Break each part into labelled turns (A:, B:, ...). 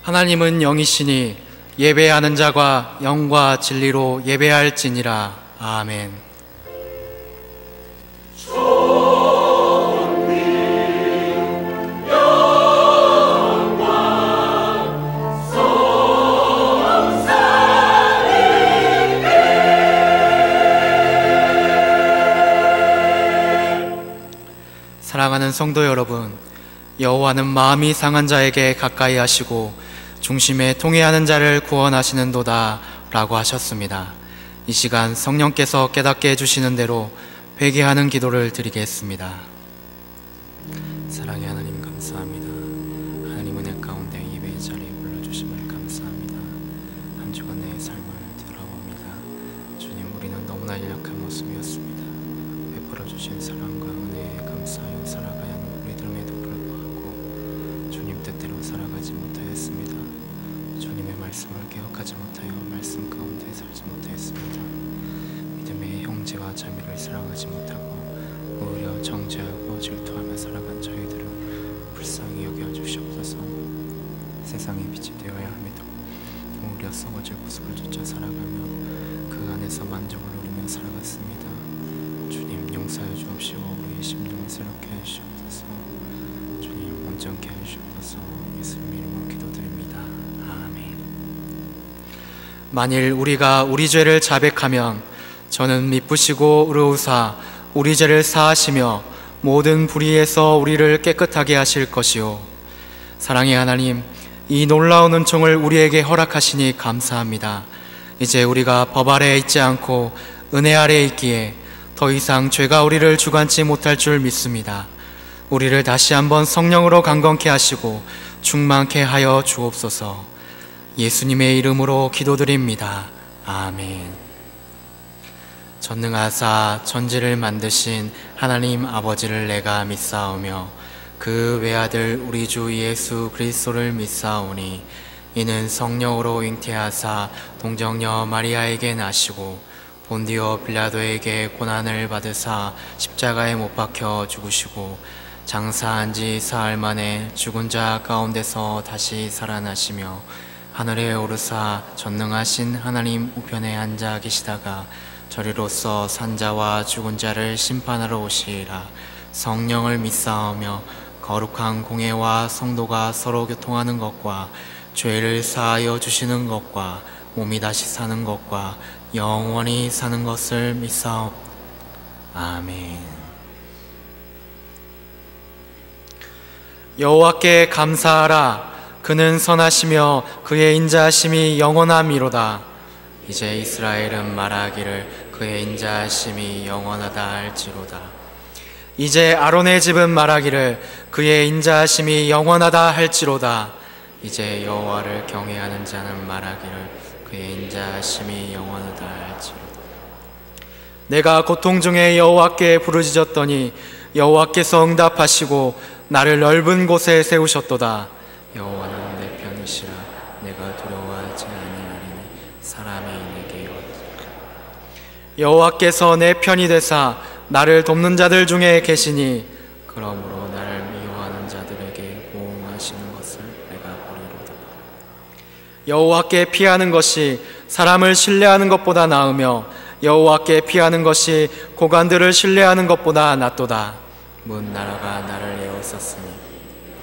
A: 하나님은 영이시니 예배하는 자가 영과 진리로 예배할지니라. 아멘. 사랑하는 성도 여러분, 여호와는 마음이 상한 자에게 가까이 하시고 중심에 통회하는 자를 구원하시는도다 라고 하셨습니다. 이 시간 성령께서 깨닫게 해주시는 대로 회개하는 기도를 드리겠습니다. 사랑의 하나님, 감사합니다. 하나님 은혜 가운데 예배의 자리에 불러주심을 감사합니다. 한 주간 내 삶을 돌아봅니다. 주님, 우리는 너무나 연약한 모습이었습니다. 베풀어주신 사랑과 은혜에 감사하여 살아가야 하는 우리들에도 불구하고 주님 뜻대로 살아가지 못하였습니다. 주님의 말씀을 기억하지 못하여 말씀 가운데 살지 못하였습니다. 믿음의 형제와 자매를 사랑하지 못하고 오히려 정죄하고 질투하며 살아간 저희들을 불쌍히 여겨 주시옵소서. 세상의 빛이 되어야 함에도 오히려 썩어질 모습을 쫓아 살아가며 그 안에서 만족을 누리며 살아갔습니다. 주님, 용서하여 주옵시고 우리의 심령을 새롭게 하시옵소서. 주님, 온전케 하시옵소서. 예수님 이름으로 기도드립니다. 아멘. 만일 우리가 우리 죄를 자백하면 저는 미쁘시고 의로우사 우리 죄를 사하시며 모든 불의에서 우리를 깨끗하게 하실 것이요. 사랑의 하나님, 이 놀라운 은총을 우리에게 허락하시니 감사합니다. 이제 우리가 법 아래에 있지 않고 은혜 아래에 있기에 더 이상 죄가 우리를 주관치 못할 줄 믿습니다. 우리를 다시 한번 성령으로 강건케 하시고 충만케 하여 주옵소서. 예수님의 이름으로 기도드립니다. 아멘. 전능하사 천지를 만드신 하나님 아버지를 내가 믿사오며 그 외아들 우리 주 예수 그리스도를 믿사오니 이는 성령으로 잉태하사 동정녀 마리아에게 나시고 본디오 빌라도에게 고난을 받으사 십자가에 못 박혀 죽으시고 장사한 지 사흘 만에 죽은 자 가운데서 다시 살아나시며 하늘에 오르사 전능하신 하나님 우편에 앉아 계시다가 저리로서 산자와 죽은 자를 심판하러 오시리라. 성령을 믿사오며 거룩한 공회와 성도가 서로 교통하는 것과 죄를 사하여 주시는 것과 몸이 다시 사는 것과 영원히 사는 것을 믿사옵. 아멘. 여호와께 감사하라. 그는 선하시며 그의 인자하심이 영원함이로다. 이제 이스라엘은 말하기를 그의 인자하심이 영원하다 할지로다. 이제 아론의 집은 말하기를 그의 인자하심이 영원하다 할지로다. 이제 여호와를 경외하는 자는 말하기를 그의 인자하심이 영원하다 할지로다. 내가 고통 중에 여호와께 부르짖었더니 여호와께서 응답하시고 나를 넓은 곳에 세우셨도다. 여호와는 내 편이시라. 내가 두려워하지 아니하리니 사람이 내게 얻으리라. 여호와께서 내 편이 되사 나를 돕는 자들 중에 계시니 그러므로 나를 미워하는 자들에게 보응하시는 것을 내가 보리로다. 여호와께 피하는 것이 사람을 신뢰하는 것보다 나으며 여호와께 피하는 것이 고관들을 신뢰하는 것보다 낫도다. 문 나라가 나를 에워쌌으니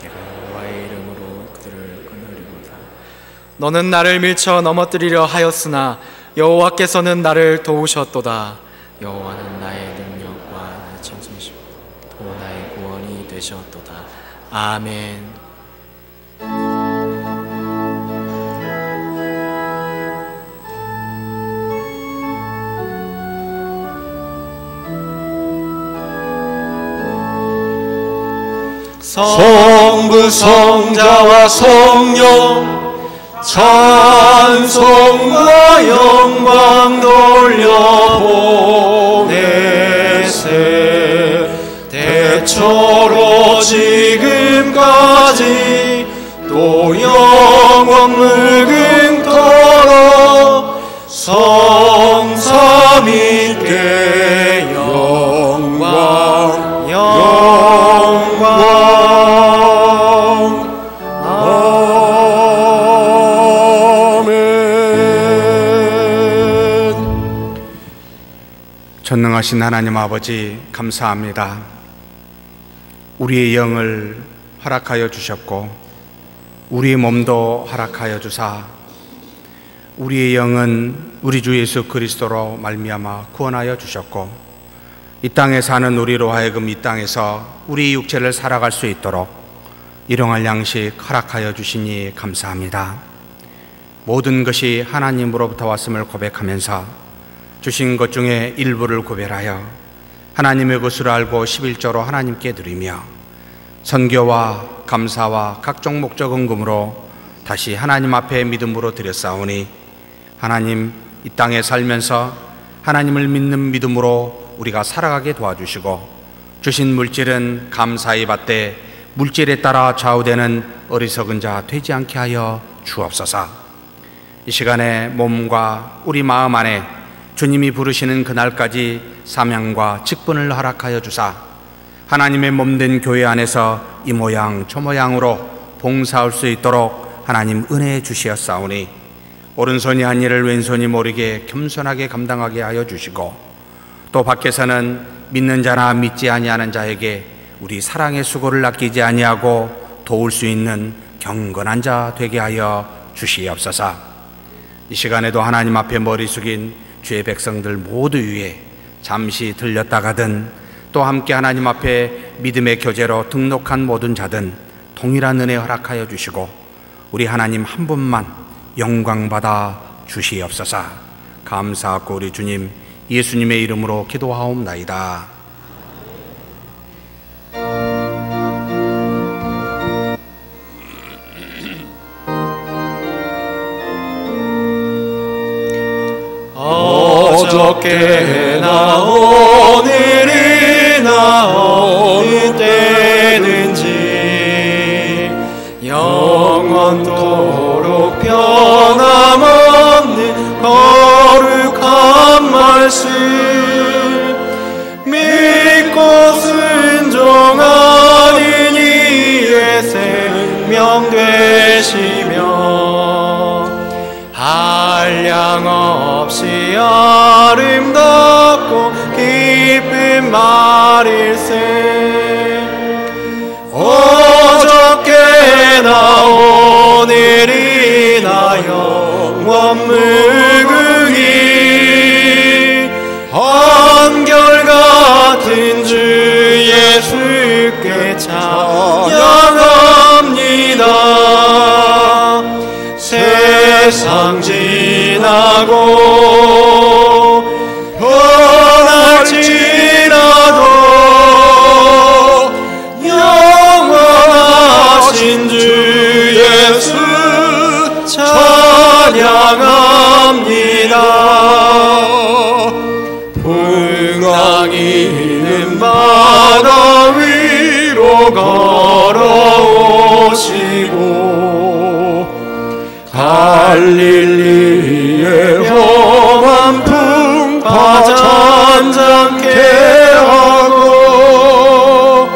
A: 내가 여호와의 이름으로 그들을 끊으리로다. 너는 나를 밀쳐 넘어뜨리려 하였으나 여호와께서는 나를 도우셨도다. 여호와는 나의 능력과 나의 천성이시고 또 나의 구원이 되셨도다. 아멘.
B: 성부 성자와 성령 찬송과 영광 돌려보내세. 대처로 지금까지 또 영원 무궁토록 성삼위께 영광 영광.
C: 전능하신 하나님 아버지, 감사합니다. 우리의 영을 허락하여 주셨고 우리의 몸도 허락하여 주사 우리의 영은 우리 주 예수 그리스도로 말미암아 구원하여 주셨고 이 땅에 사는 우리로 하여금 이 땅에서 우리 육체를 살아갈 수 있도록 일용할 양식 허락하여 주시니 감사합니다. 모든 것이 하나님으로부터 왔음을 고백하면서 주신 것 중에 일부를 구별하여 하나님의 것으로 알고 11조로 하나님께 드리며 선교와 감사와 각종 목적 헌금으로 다시 하나님 앞에 믿음으로 드렸사오니 하나님, 이 땅에 살면서 하나님을 믿는 믿음으로 우리가 살아가게 도와주시고 주신 물질은 감사히 받되 물질에 따라 좌우되는 어리석은 자 되지 않게 하여 주옵소서. 이 시간에 몸과 우리 마음 안에 주님이 부르시는 그날까지 사명과 직분을 허락하여 주사 하나님의 몸된 교회 안에서 이 모양 저 모양으로 봉사할 수 있도록 하나님 은혜해 주시었사오니 오른손이 한 일을 왼손이 모르게 겸손하게 감당하게 하여 주시고 또 밖에서는 믿는 자나 믿지 아니하는 자에게 우리 사랑의 수고를 아끼지 아니하고 도울 수 있는 경건한 자 되게 하여 주시옵소서. 이 시간에도 하나님 앞에 머리 숙인 주의 백성들 모두 위에 잠시 들렸다가든 또 함께 하나님 앞에 믿음의 교제로 등록한 모든 자든 동일한 은혜 허락하여 주시고 우리 하나님 한 분만 영광받아 주시옵소서. 감사하고 우리 주님 예수님의 이름으로 기도하옵나이다.
B: 어저께나 오늘이나 어느 때든지 영원토록 변함없는 거룩한 말씀 믿고 순종하는 이의 생명 되시며 한량없이 아름답고 깊은 말일세 어저께나 오늘이나 영원무궁히 한결같은 주 예수께 찬양합니다. 세상 지나고 변할지라도 영원하신 주 예수 찬양합니다. 풍랑이는 바다 위로 걸어오시고 갈릴리의 험한 풍파 잔잔케 하고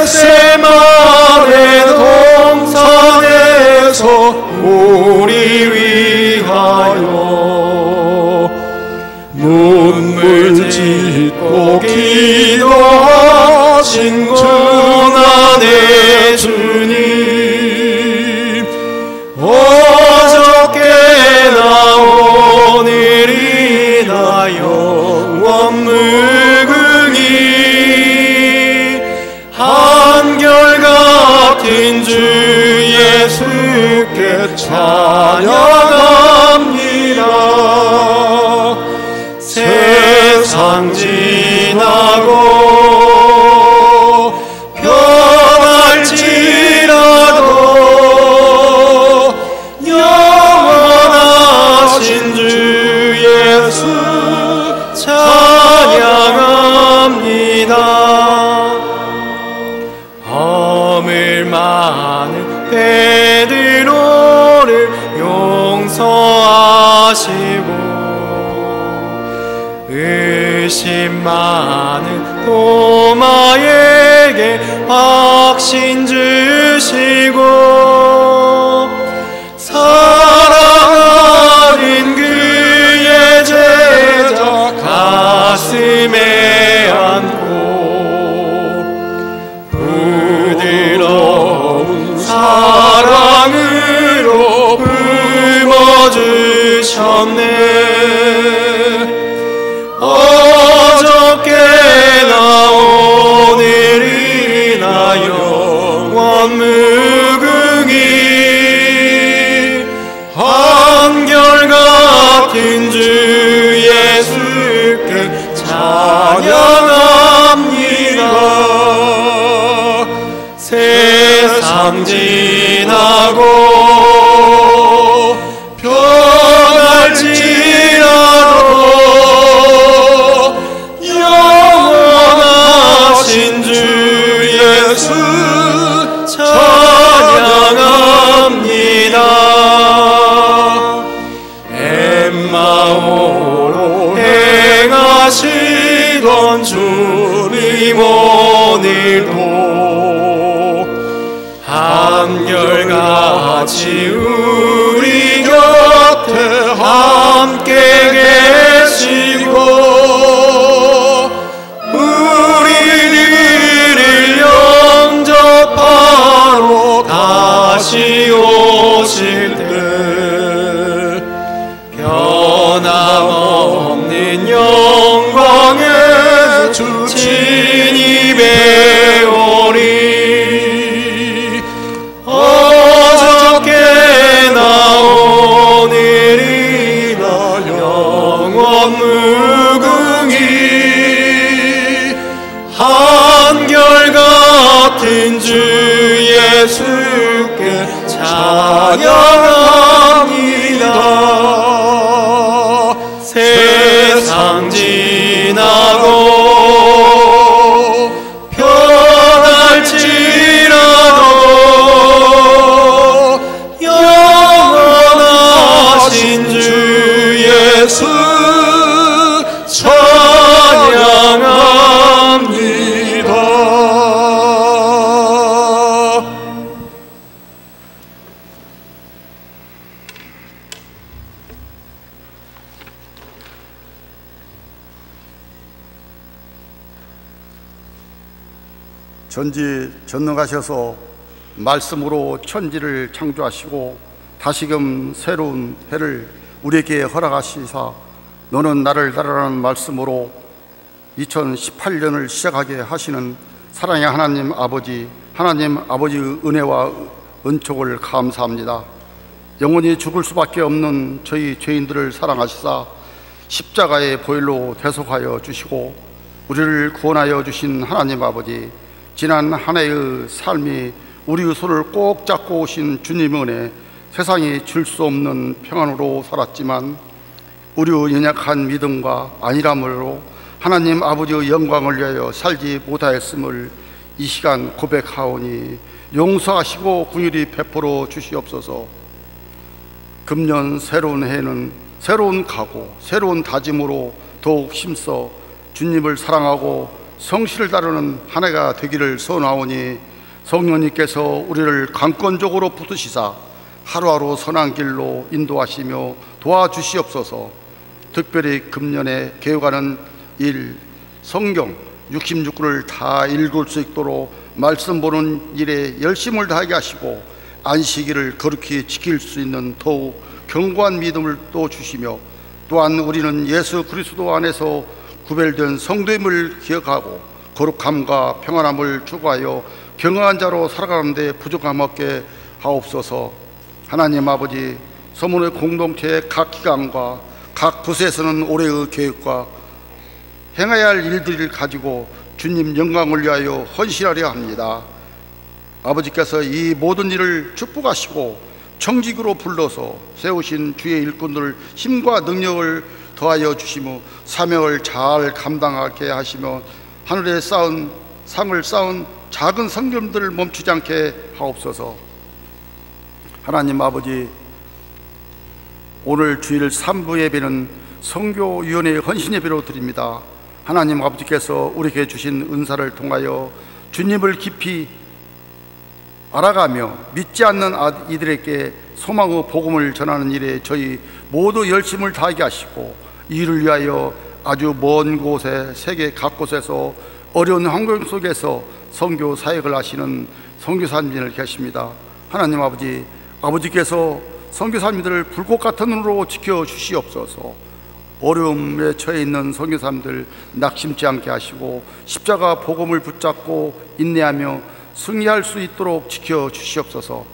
B: 겟세마네 동산에서 우리 위하여 눈물 짓고 기도하신 고난의 주님 어저께나 오늘이나 영원무궁히 한결같은 주 예수께 찬양합니다. 세상 지나고 변할지라도 영원하신 주 예수 찬양합니다. 허물 많은 베드로를 용서하시고 의심 많은 도마에게 확신 주시고 사랑하는 그의 제자 어저께나 오늘이나 영원 무궁히 한결같은 주 예수께 찬양합니다. 세상 지나고 변할지라도 영원하신 주 예수 찬양합니다. 엠마오로 행하시던 주님 오늘도 한결같이 우리 곁에 함께 계시고 우리들을 영접하러 다시 오실 때 변함없는 영광의 주 진입에 오리. 어저께나 오늘이나 영원 무궁히 한결같은 주 예수께 찬양합니다. 세상 지나고 변할지라도 영원하신 주 예수 찬양합니다.
D: 전지전능하셔서 말씀으로 천지를 창조하시고 다시금 새로운 해를 우리에게 허락하시사 너는 나를 따르라는 말씀으로 2018년을 시작하게 하시는 사랑의 하나님 아버지의 은혜와 은총을 감사합니다. 영원히 죽을 수밖에 없는 저희 죄인들을 사랑하시사 십자가의 보혈로 대속하여 주시고 우리를 구원하여 주신 하나님 아버지, 지난 한 해의 삶이 우리의 손을 꼭 잡고 오신 주님의 은혜, 세상이 줄 수 없는 평안으로 살았지만 우리의 연약한 믿음과 안일함으로 하나님 아버지의 영광을 위하여 살지 못하였음을 이 시간 고백하오니 용서하시고 긍휼히 베풀어 주시옵소서. 금년 새로운 해는 새로운 각오, 새로운 다짐으로 더욱 힘써 주님을 사랑하고 성실을 따르는 한 해가 되기를 소원하오니 성령님께서 우리를 강권적으로 붙드시사 하루하루 선한 길로 인도하시며 도와주시옵소서. 특별히 금년에 개요가는 일, 성경 66권을 다 읽을 수 있도록 말씀 보는 일에 열심을 다하게 하시고 안식일을 거룩히 지킬 수 있는 더욱 견고한 믿음을 또 주시며, 또한 우리는 예수 그리스도 안에서 구별된 성도임을 기억하고 거룩함과 평안함을 추구하여 경건한 자로 살아가는 데 부족함 없게 하옵소서. 하나님 아버지, 서문의 공동체의 각 기관과 각 부서에서는 올해의 계획과 행해야 할 일들을 가지고 주님 영광을 위하여 헌신하려 합니다. 아버지께서 이 모든 일을 축복하시고 청직으로 불러서 세우신 주의 일꾼들 힘과 능력을 더하여 주시며 사명을 잘 감당하게 하시며 하늘에 쌓은 상을 쌓은 작은 성경들을 멈추지 않게 하옵소서. 하나님 아버지, 오늘 주일 3부 예배는 선교위원회의 헌신 예배로 드립니다. 하나님 아버지께서 우리에게 주신 은사를 통하여 주님을 깊이 알아가며 믿지 않는 이들에게 소망의 복음을 전하는 일에 저희 모두 열심을 다하게 하시고, 이를 위하여 아주 먼 곳에 세계 각 곳에서 어려운 환경 속에서 선교 사역을 하시는 선교사님들 계십니다. 하나님 아버지께서 선교사님들을 불꽃 같은 눈으로 지켜주시옵소서. 어려움에 처해 있는 선교사님들 낙심치 않게 하시고 십자가 복음을 붙잡고 인내하며 승리할 수 있도록 지켜주시옵소서.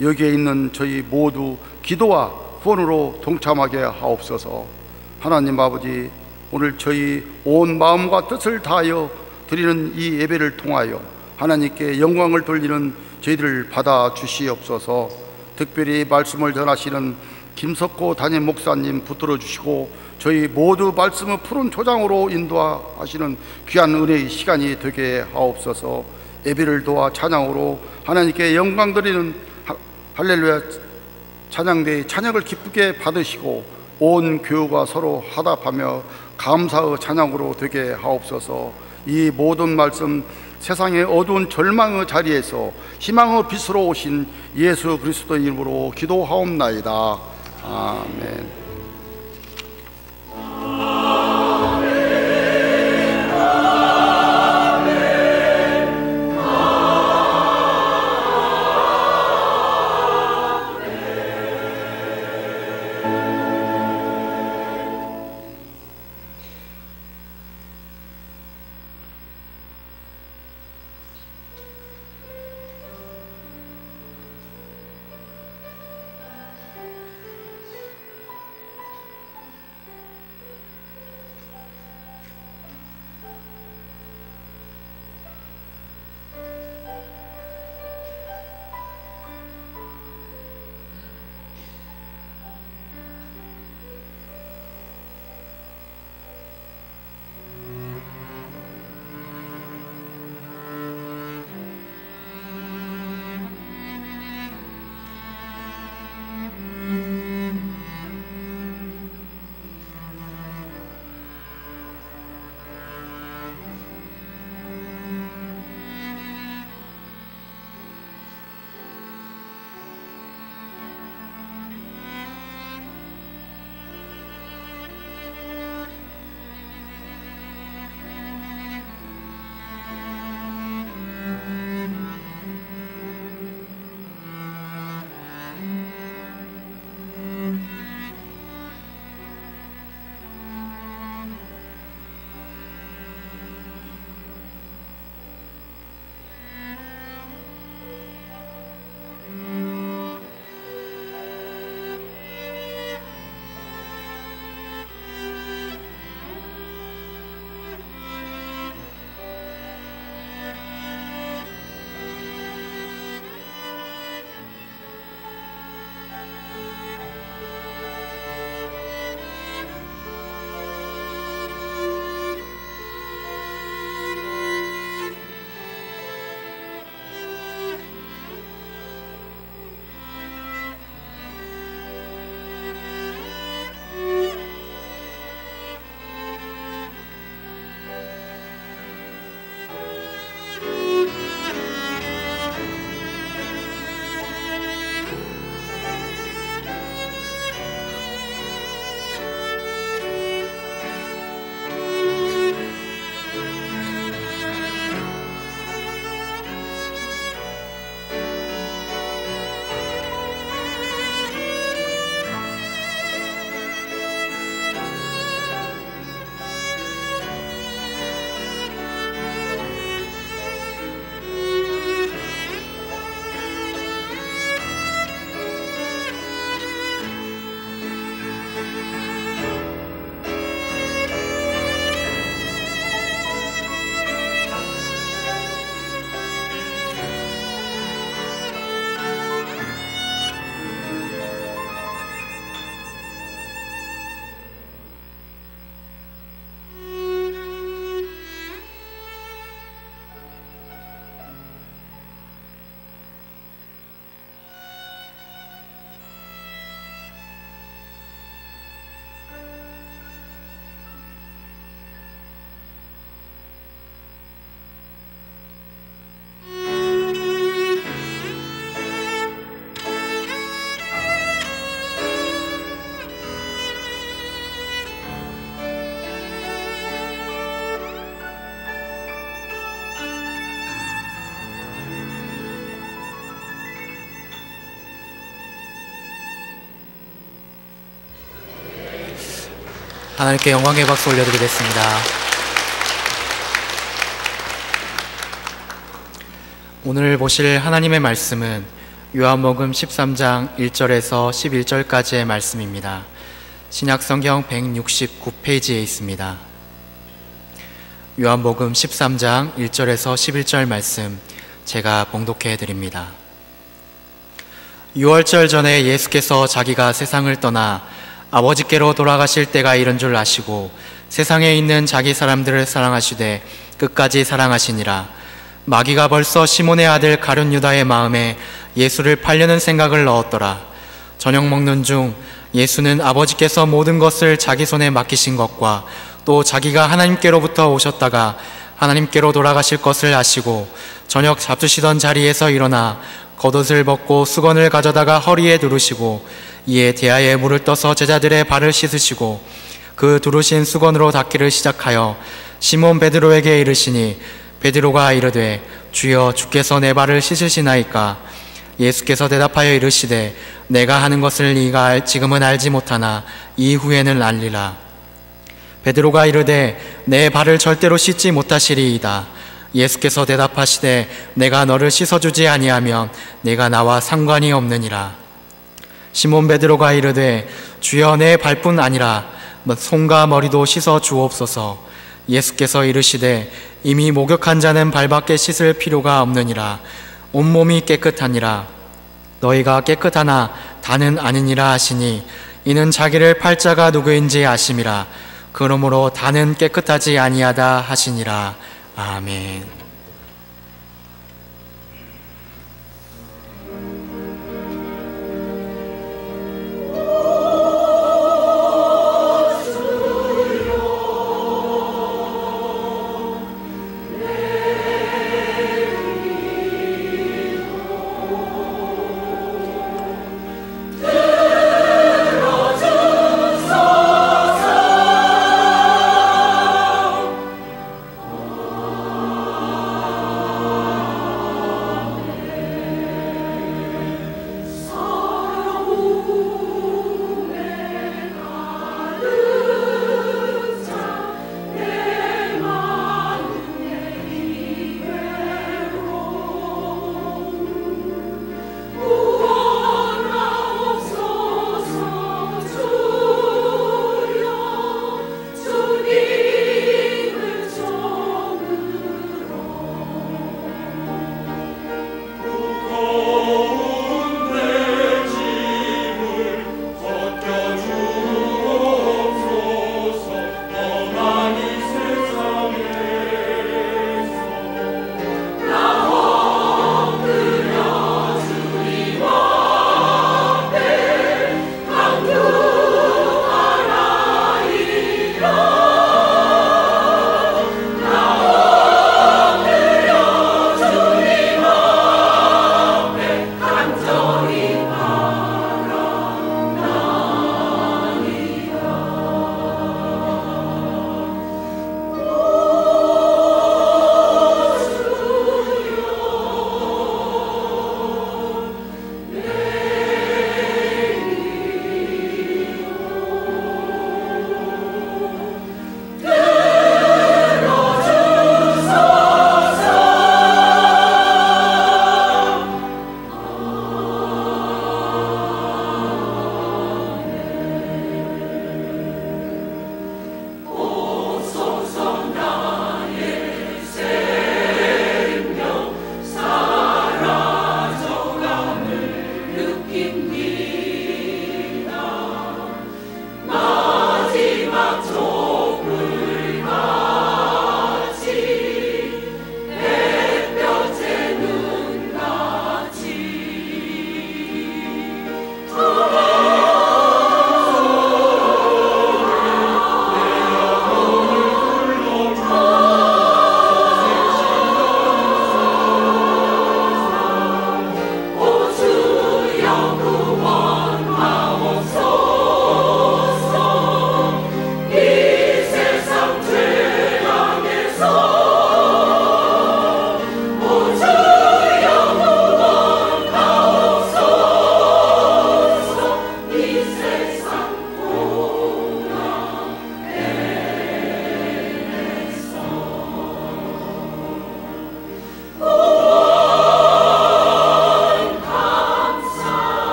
D: 여기에 있는 저희 모두 기도와 후원으로 동참하게 하옵소서. 하나님 아버지, 오늘 저희 온 마음과 뜻을 다하여 드리는 이 예배를 통하여 하나님께 영광을 돌리는 저희들을 받아 주시옵소서. 특별히 말씀을 전하시는 김석호 담임 목사님 붙들어 주시고 저희 모두 말씀을 푸른 초장으로 인도하시는 귀한 은혜의 시간이 되게 하옵소서. 예배를 도와 찬양으로 하나님께 영광 드리는 할렐루야 찬양대의 찬양을 기쁘게 받으시고 온 교우가 서로 화답하며 감사의 찬양으로 되게 하옵소서. 이 모든 말씀 세상의 어두운 절망의 자리에서 희망의 빛으로 오신 예수 그리스도의 이름으로 기도하옵나이다. 아멘.
A: 하나님께 영광의 박수 올려드리겠습니다. 오늘 보실 하나님의 말씀은 요한복음 13장 1절에서 11절까지의 말씀입니다. 신약성경 169페이지에 있습니다. 요한복음 13장 1절에서 11절 말씀 제가 봉독해 드립니다. 6월절 전에 예수께서 자기가 세상을 떠나 아버지께로 돌아가실 때가 이른 줄 아시고 세상에 있는 자기 사람들을 사랑하시되 끝까지 사랑하시니라. 마귀가 벌써 시몬의 아들 가룟 유다의 마음에 예수를 팔려는 생각을 넣었더라. 저녁 먹는 중 예수는 아버지께서 모든 것을 자기 손에 맡기신 것과 또 자기가 하나님께로부터 오셨다가 하나님께로 돌아가실 것을 아시고 저녁 잡수시던 자리에서 일어나 겉옷을 벗고 수건을 가져다가 허리에 두르시고 이에 대야에 물을 떠서 제자들의 발을 씻으시고 그 두르신 수건으로 닦기를 시작하여 시몬 베드로에게 이르시니 베드로가 이르되 주여 주께서 내 발을 씻으시나이까. 예수께서 대답하여 이르시되 내가 하는 것을 네가 지금은 알지 못하나 이후에는 알리라. 베드로가 이르되 내 발을 절대로 씻지 못하시리이다. 예수께서 대답하시되 내가 너를 씻어주지 아니하면 내가 나와 상관이 없느니라. 시몬 베드로가 이르되 주여 내 발뿐 아니라 손과 머리도 씻어 주옵소서. 예수께서 이르시되 이미 목욕한 자는 발밖에 씻을 필요가 없느니라. 온몸이 깨끗하니라. 너희가 깨끗하나 다는 아니니라 하시니 이는 자기를 팔 자가 누구인지 아심이라. 그러므로 다는 깨끗하지 아니하다 하시니라. 아멘.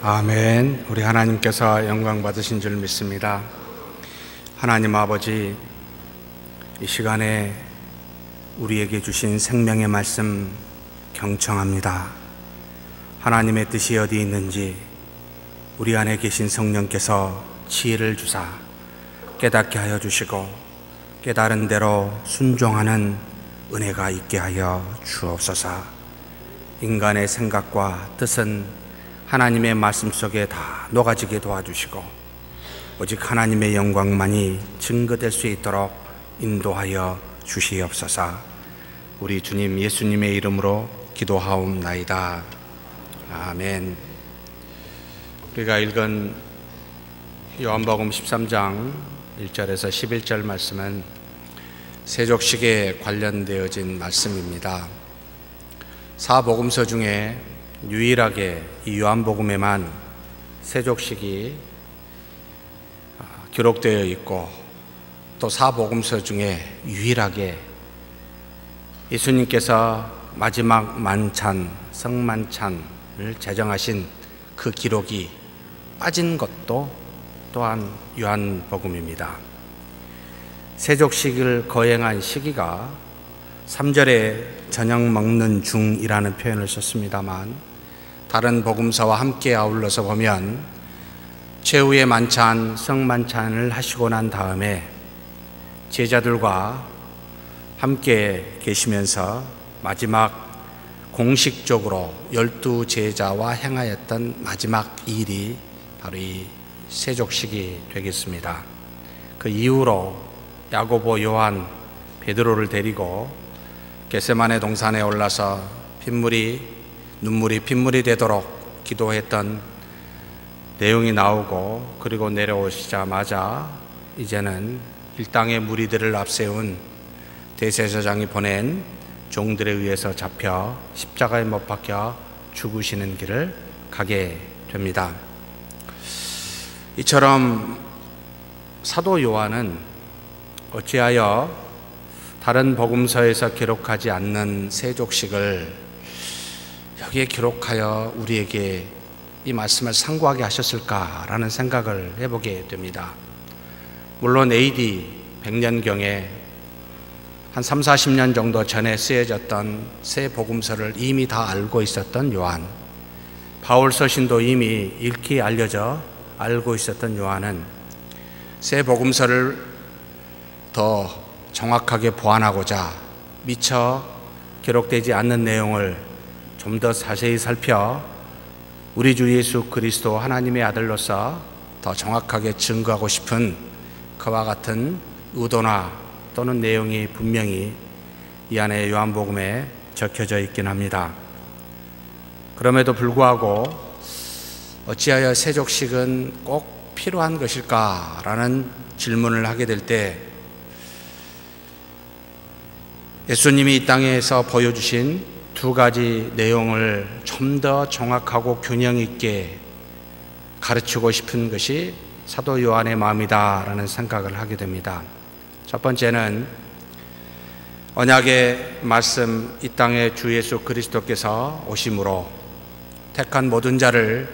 C: 아멘. 우리 하나님께서 영광 받으신 줄 믿습니다. 하나님 아버지, 이 시간에 우리에게 주신 생명의 말씀 경청합니다. 하나님의 뜻이 어디 있는지 우리 안에 계신 성령께서 지혜를 주사 깨닫게 하여 주시고 깨달은 대로 순종하는 은혜가 있게 하여 주옵소서. 인간의 생각과 뜻은 하나님의 말씀 속에 다 녹아지게 도와주시고 오직 하나님의 영광만이 증거될 수 있도록 인도하여 주시옵소서. 우리 주님 예수님의 이름으로 기도하옵나이다. 아멘. 우리가 읽은 요한복음 13장 1절에서 11절 말씀은 세족식에 관련되어진 말씀입니다. 사복음서 중에 유일하게 이 요한복음에만 세족식이 기록되어 있고 또 사복음서 중에 유일하게 예수님께서 마지막 만찬, 성만찬을 제정하신 그 기록이 빠진 것도 또한 요한복음입니다. 세족식을 거행한 시기가 3절에 저녁 먹는 중이라는 표현을 썼습니다만 다른 복음서와 함께 아울러서 보면 최후의 만찬, 성만찬을 하시고 난 다음에 제자들과 함께 계시면서 마지막 공식적으로 12제자와 행하였던 마지막 일이 바로 이 세족식이 되겠습니다. 그 이후로 야고보, 요한, 베드로를 데리고 겟세마네 동산에 올라서 눈물이 핏물이 되도록 기도했던 내용이 나오고 그리고 내려오시자마자 이제는 일당의 무리들을 앞세운 대제사장이 보낸 종들에 의해서 잡혀 십자가에 못 박혀 죽으시는 길을 가게 됩니다. 이처럼 사도 요한은 어찌하여 다른 복음서에서 기록하지 않는 세족식을 여기에 기록하여 우리에게 이 말씀을 상고하게 하셨을까라는 생각을 해보게 됩니다. 물론 AD 100년경에 한 3, 40년 정도 전에 쓰여졌던 새 복음서를 이미 다 알고 있었던 요한, 바울 서신도 이미 읽기 알려져 알고 있었던 요한은 새 복음서를 더 정확하게 보완하고자 미처 기록되지 않는 내용을 좀 더 자세히 살펴 우리 주 예수 그리스도 하나님의 아들로서 더 정확하게 증거하고 싶은 그와 같은 의도나 또는 내용이 분명히 이 안에 요한복음에 적혀져 있긴 합니다. 그럼에도 불구하고 어찌하여 세족식은 꼭 필요한 것일까라는 질문을 하게 될 때 예수님이 이 땅에서 보여주신 두 가지 내용을 좀 더 정확하고 균형 있게 가르치고 싶은 것이 사도 요한의 마음이다라는 생각을 하게 됩니다. 첫 번째는 언약의 말씀, 이 땅에 주 예수 그리스도께서 오심으로 택한 모든 자를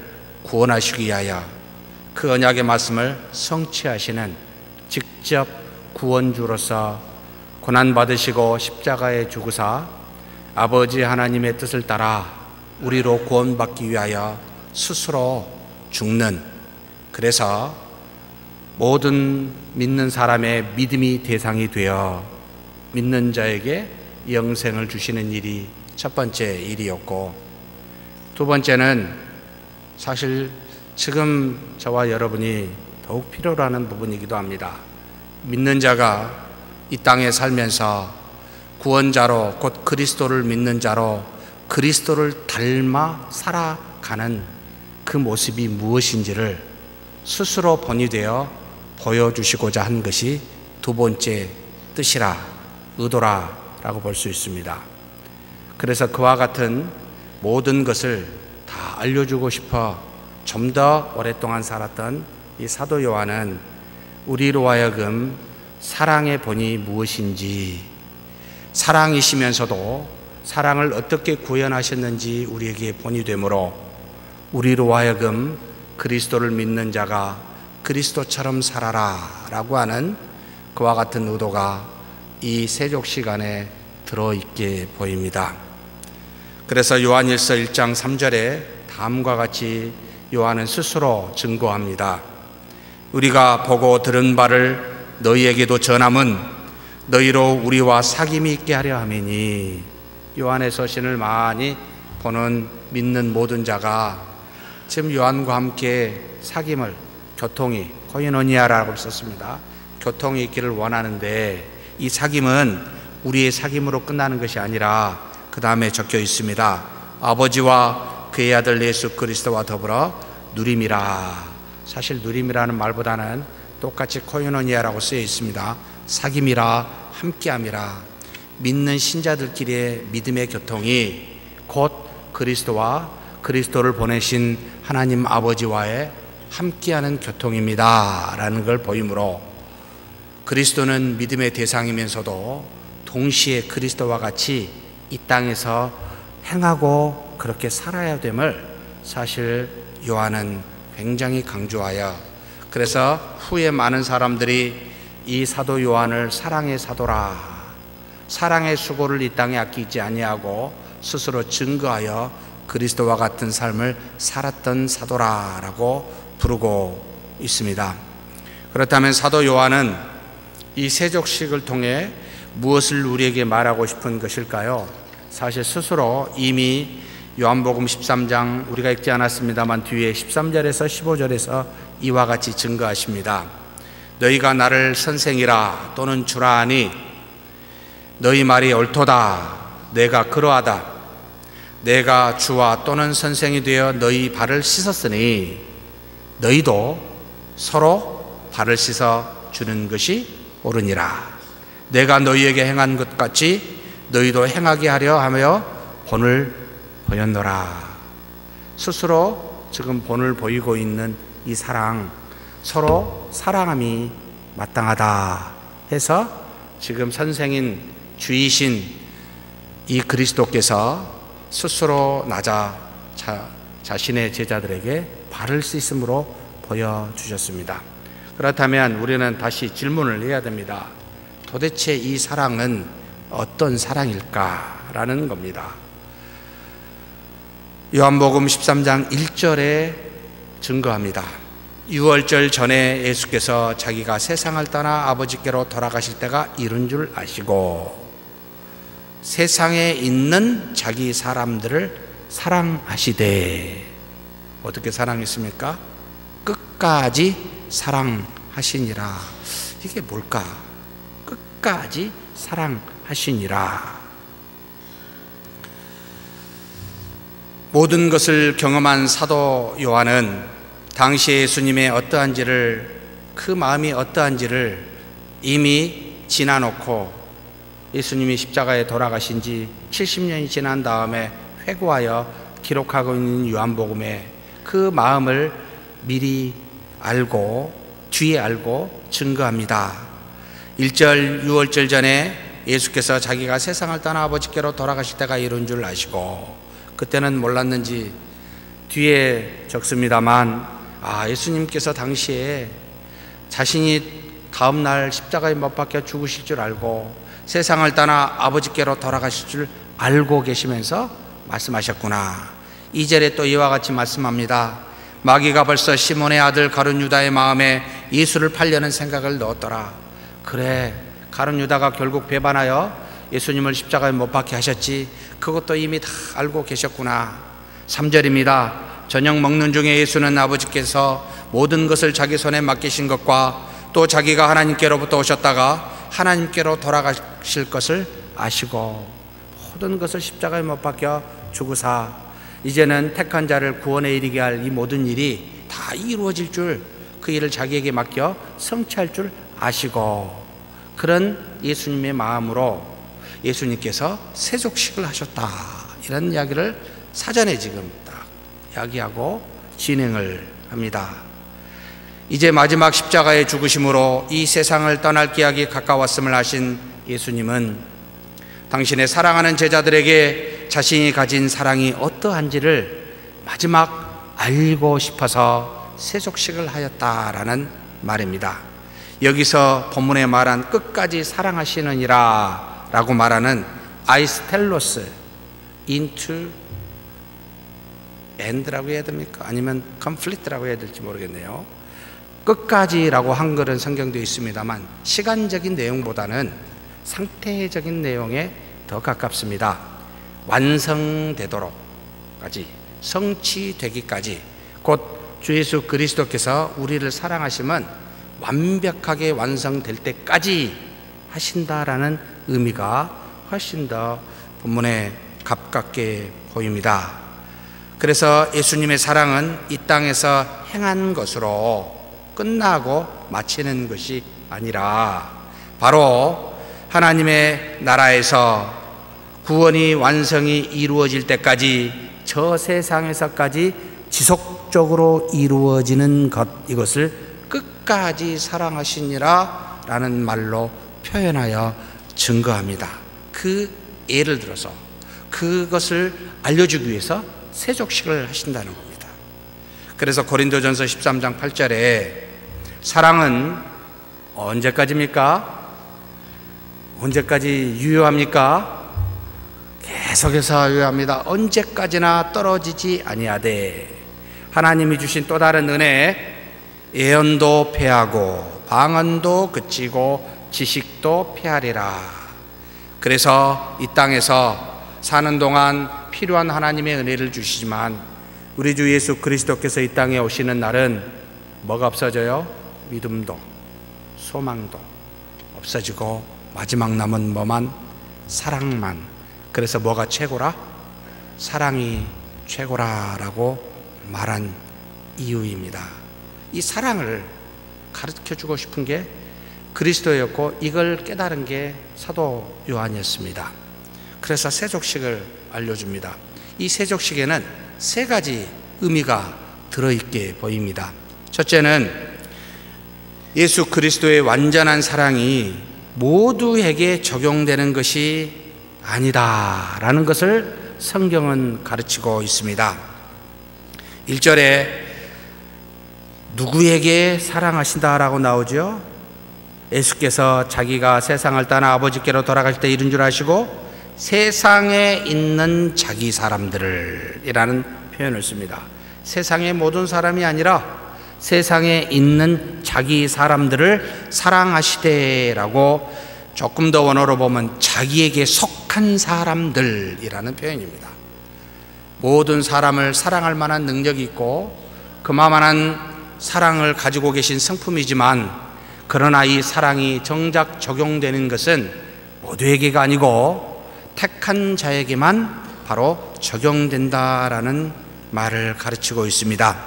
C: 구원하시기 위하여 그 언약의 말씀을 성취하시는 직접 구원주로서 고난받으시고 십자가에 죽으사 아버지 하나님의 뜻을 따라 우리로 구원받기 위하여 스스로 죽는, 그래서 모든 믿는 사람의 믿음이 대상이 되어 믿는 자에게 영생을 주시는 일이 첫 번째 일이었고, 두 번째는 사실 지금 저와 여러분이 더욱 필요로 하는 부분이기도 합니다. 믿는 자가 이 땅에 살면서 구원자로, 곧 그리스도를 믿는 자로 그리스도를 닮아 살아가는 그 모습이 무엇인지를 스스로 본이되어 보여주시고자 한 것이 두 번째 뜻이라, 의도라라고 볼 수 있습니다. 그래서 그와 같은 모든 것을 다 알려주고 싶어 좀 더 오랫동안 살았던 이 사도 요한은 우리로 하여금 사랑의 본이 무엇인지, 사랑이시면서도 사랑을 어떻게 구현하셨는지 우리에게 본이 되므로 우리로 하여금 그리스도를 믿는 자가 그리스도처럼 살아라 라고 하는 그와 같은 의도가 이 세족 시간에 들어있게 보입니다. 그래서 요한일서 1장 3절에 다음과 같이 요한은 스스로 증거합니다. 우리가 보고 들은 바를 너희에게도 전함은 너희로 우리와 사귐이 있게 하려 함이니. 요한의 서신을 많이 보는 믿는 모든 자가 지금 요한과 함께 사귐을, 교통이, 코이노니아라고 썼습니다. 교통이 있기를 원하는데, 이 사귐은 우리의 사귐으로 끝나는 것이 아니라 그 다음에 적혀 있습니다. 아버지와 그의 아들 예수 그리스도와 더불어 누림이라. 사실 누림이라는 말보다는 똑같이 코이노니아라고 쓰여 있습니다. 사귐이라, 함께함이라. 믿는 신자들끼리의 믿음의 교통이 곧 그리스도와 그리스도를 보내신 하나님 아버지와의 함께하는 교통입니다 라는 걸 보이므로, 그리스도는 믿음의 대상이면서도 동시에 그리스도와 같이 이 땅에서 행하고 그렇게 살아야 됨을 사실 요한은 굉장히 강조하여, 그래서 후에 많은 사람들이 이 사도 요한을 사랑의 사도라, 사랑의 수고를 이 땅에 아끼지 아니하고 스스로 증거하여 그리스도와 같은 삶을 살았던 사도라라고 부르고 있습니다. 그렇다면 사도 요한은 이 세족식을 통해 무엇을 우리에게 말하고 싶은 것일까요? 사실 스스로 이미 요한복음 13장 우리가 읽지 않았습니다만 뒤에 13절에서 15절에서 이와 같이 증거하십니다. 너희가 나를 선생이라 또는 주라 하니 너희 말이 옳도다. 내가 그러하다. 내가 주와 또는 선생이 되어 너희 발을 씻었으니 너희도 서로 발을 씻어 주는 것이 옳으니라. 내가 너희에게 행한 것 같이 너희도 행하게 하려 하며 본을 보였노라. 스스로 지금 본을 보이고 있는 이 사랑, 서로 사랑함이 마땅하다 해서 지금 선생인 주이신 이 그리스도께서 스스로 낮아 자신의 제자들에게 발을 씻음으로 보여주셨습니다. 그렇다면 우리는 다시 질문을 해야 됩니다. 도대체 이 사랑은 어떤 사랑일까라는 겁니다. 요한복음 13장 1절에 증거합니다. 유월절 전에 예수께서 자기가 세상을 떠나 아버지께로 돌아가실 때가 이른 줄 아시고 세상에 있는 자기 사람들을 사랑하시되, 어떻게 사랑했습니까? 끝까지 사랑하시니라. 이게 뭘까? 끝까지 사랑하시니라. 모든 것을 경험한 사도 요한은 당시 예수님의 어떠한지를, 그 마음이 어떠한지를 이미 지나놓고 예수님이 십자가에 돌아가신 지 70년이 지난 다음에 회고하여 기록하고 있는 요한복음에 그 마음을 미리 알고 뒤에 알고 증거합니다. 1절 유월절 전에 예수께서 자기가 세상을 떠나 아버지께로 돌아가실 때가 이른 줄 아시고, 그때는 몰랐는지 뒤에 적습니다만 예수님께서 당시에 자신이 다음날 십자가에 못 박혀 죽으실 줄 알고 세상을 떠나 아버지께로 돌아가실 줄 알고 계시면서 말씀하셨구나. 2절에 또 이와 같이 말씀합니다. 마귀가 벌써 시몬의 아들 가룟 유다의 마음에 예수를 팔려는 생각을 넣었더라. 그래, 가룟 유다가 결국 배반하여 예수님을 십자가에 못 박게 하셨지. 그것도 이미 다 알고 계셨구나. 3절입니다. 저녁 먹는 중에 예수는 아버지께서 모든 것을 자기 손에 맡기신 것과 또 자기가 하나님께로부터 오셨다가 하나님께로 돌아가실 것을 아시고 모든 것을 십자가에 못 박혀 죽으사 이제는 택한 자를 구원에 이르게 할 이 모든 일이 다 이루어질 줄, 그 일을 자기에게 맡겨 성취할 줄 아시고, 그런 예수님의 마음으로 예수님께서 세족식을 하셨다, 이런 이야기를 사전에 지금 딱 이야기하고 진행을 합니다. 이제 마지막 십자가의 죽으심으로 이 세상을 떠날 기약이 가까웠음을 아신 예수님은 당신의 사랑하는 제자들에게 자신이 가진 사랑이 어떠한지를 마지막 알고 싶어서 세족식을 하였다라는 말입니다. 여기서 본문에 말한 끝까지 사랑하시느니라 라고 말하는 아이스텔로스 into end라고 해야 됩니까? 아니면 conflict라고 해야 될지 모르겠네요. 끝까지라고 한글은 성경도 있습니다만 시간적인 내용보다는 상태적인 내용에 더 가깝습니다. 완성되도록까지, 성취되기까지, 곧 주 예수 그리스도께서 우리를 사랑하시면 완벽하게 완성될 때까지 하신다라는 의미가 훨씬 더 본문에 가깝게 보입니다. 그래서 예수님의 사랑은 이 땅에서 행한 것으로 끝나고 마치는 것이 아니라 바로 하나님의 나라에서 구원이 완성이 이루어질 때까지 저 세상에서까지 지속적으로 이루어지는 것, 이것을 끝까지 사랑하시니라 라는 말로 표현하여 증거합니다. 그 예를 들어서 그것을 알려주기 위해서 세족식을 하신다는 겁니다. 그래서 고린도전서 13장 8절에 사랑은 언제까지입니까? 언제까지 유효합니까? 계속해서 유효합니다. 언제까지나 떨어지지 아니하되 하나님이 주신 또 다른 은혜, 예언도 패하고 방언도 그치고 지식도 패하리라. 그래서 이 땅에서 사는 동안 필요한 하나님의 은혜를 주시지만 우리 주 예수 그리스도께서 이 땅에 오시는 날은 뭐가 없어져요? 믿음도 소망도 없어지고 마지막 남은 뭐만? 사랑만. 그래서 뭐가 최고라? 사랑이 최고라라고 말한 이유입니다. 이 사랑을 가르쳐주고 싶은 게 그리스도였고 이걸 깨달은 게 사도 요한이었습니다. 그래서 세족식을 알려줍니다. 이 세족식에는 세 가지 의미가 들어있게 보입니다. 첫째는 예수 그리스도의 완전한 사랑이 모두에게 적용되는 것이 아니다라는 것을 성경은 가르치고 있습니다. 1절에 누구에게 사랑하신다라고 나오죠? 예수께서 자기가 세상을 떠나 아버지께로 돌아가실 때 이른 줄 아시고 세상에 있는 자기 사람들을 이라는 표현을 씁니다. 세상의 모든 사람이 아니라 세상에 있는 자기 사람들을 사랑하시되라고 조금 더 원어로 보면 자기에게 속한 사람들이라는 표현입니다. 모든 사람을 사랑할 만한 능력이 있고 그만한 사랑을 가지고 계신 성품이지만 그러나 이 사랑이 정작 적용되는 것은 모두에게가 아니고 택한 자에게만 바로 적용된다라는 말을 가르치고 있습니다.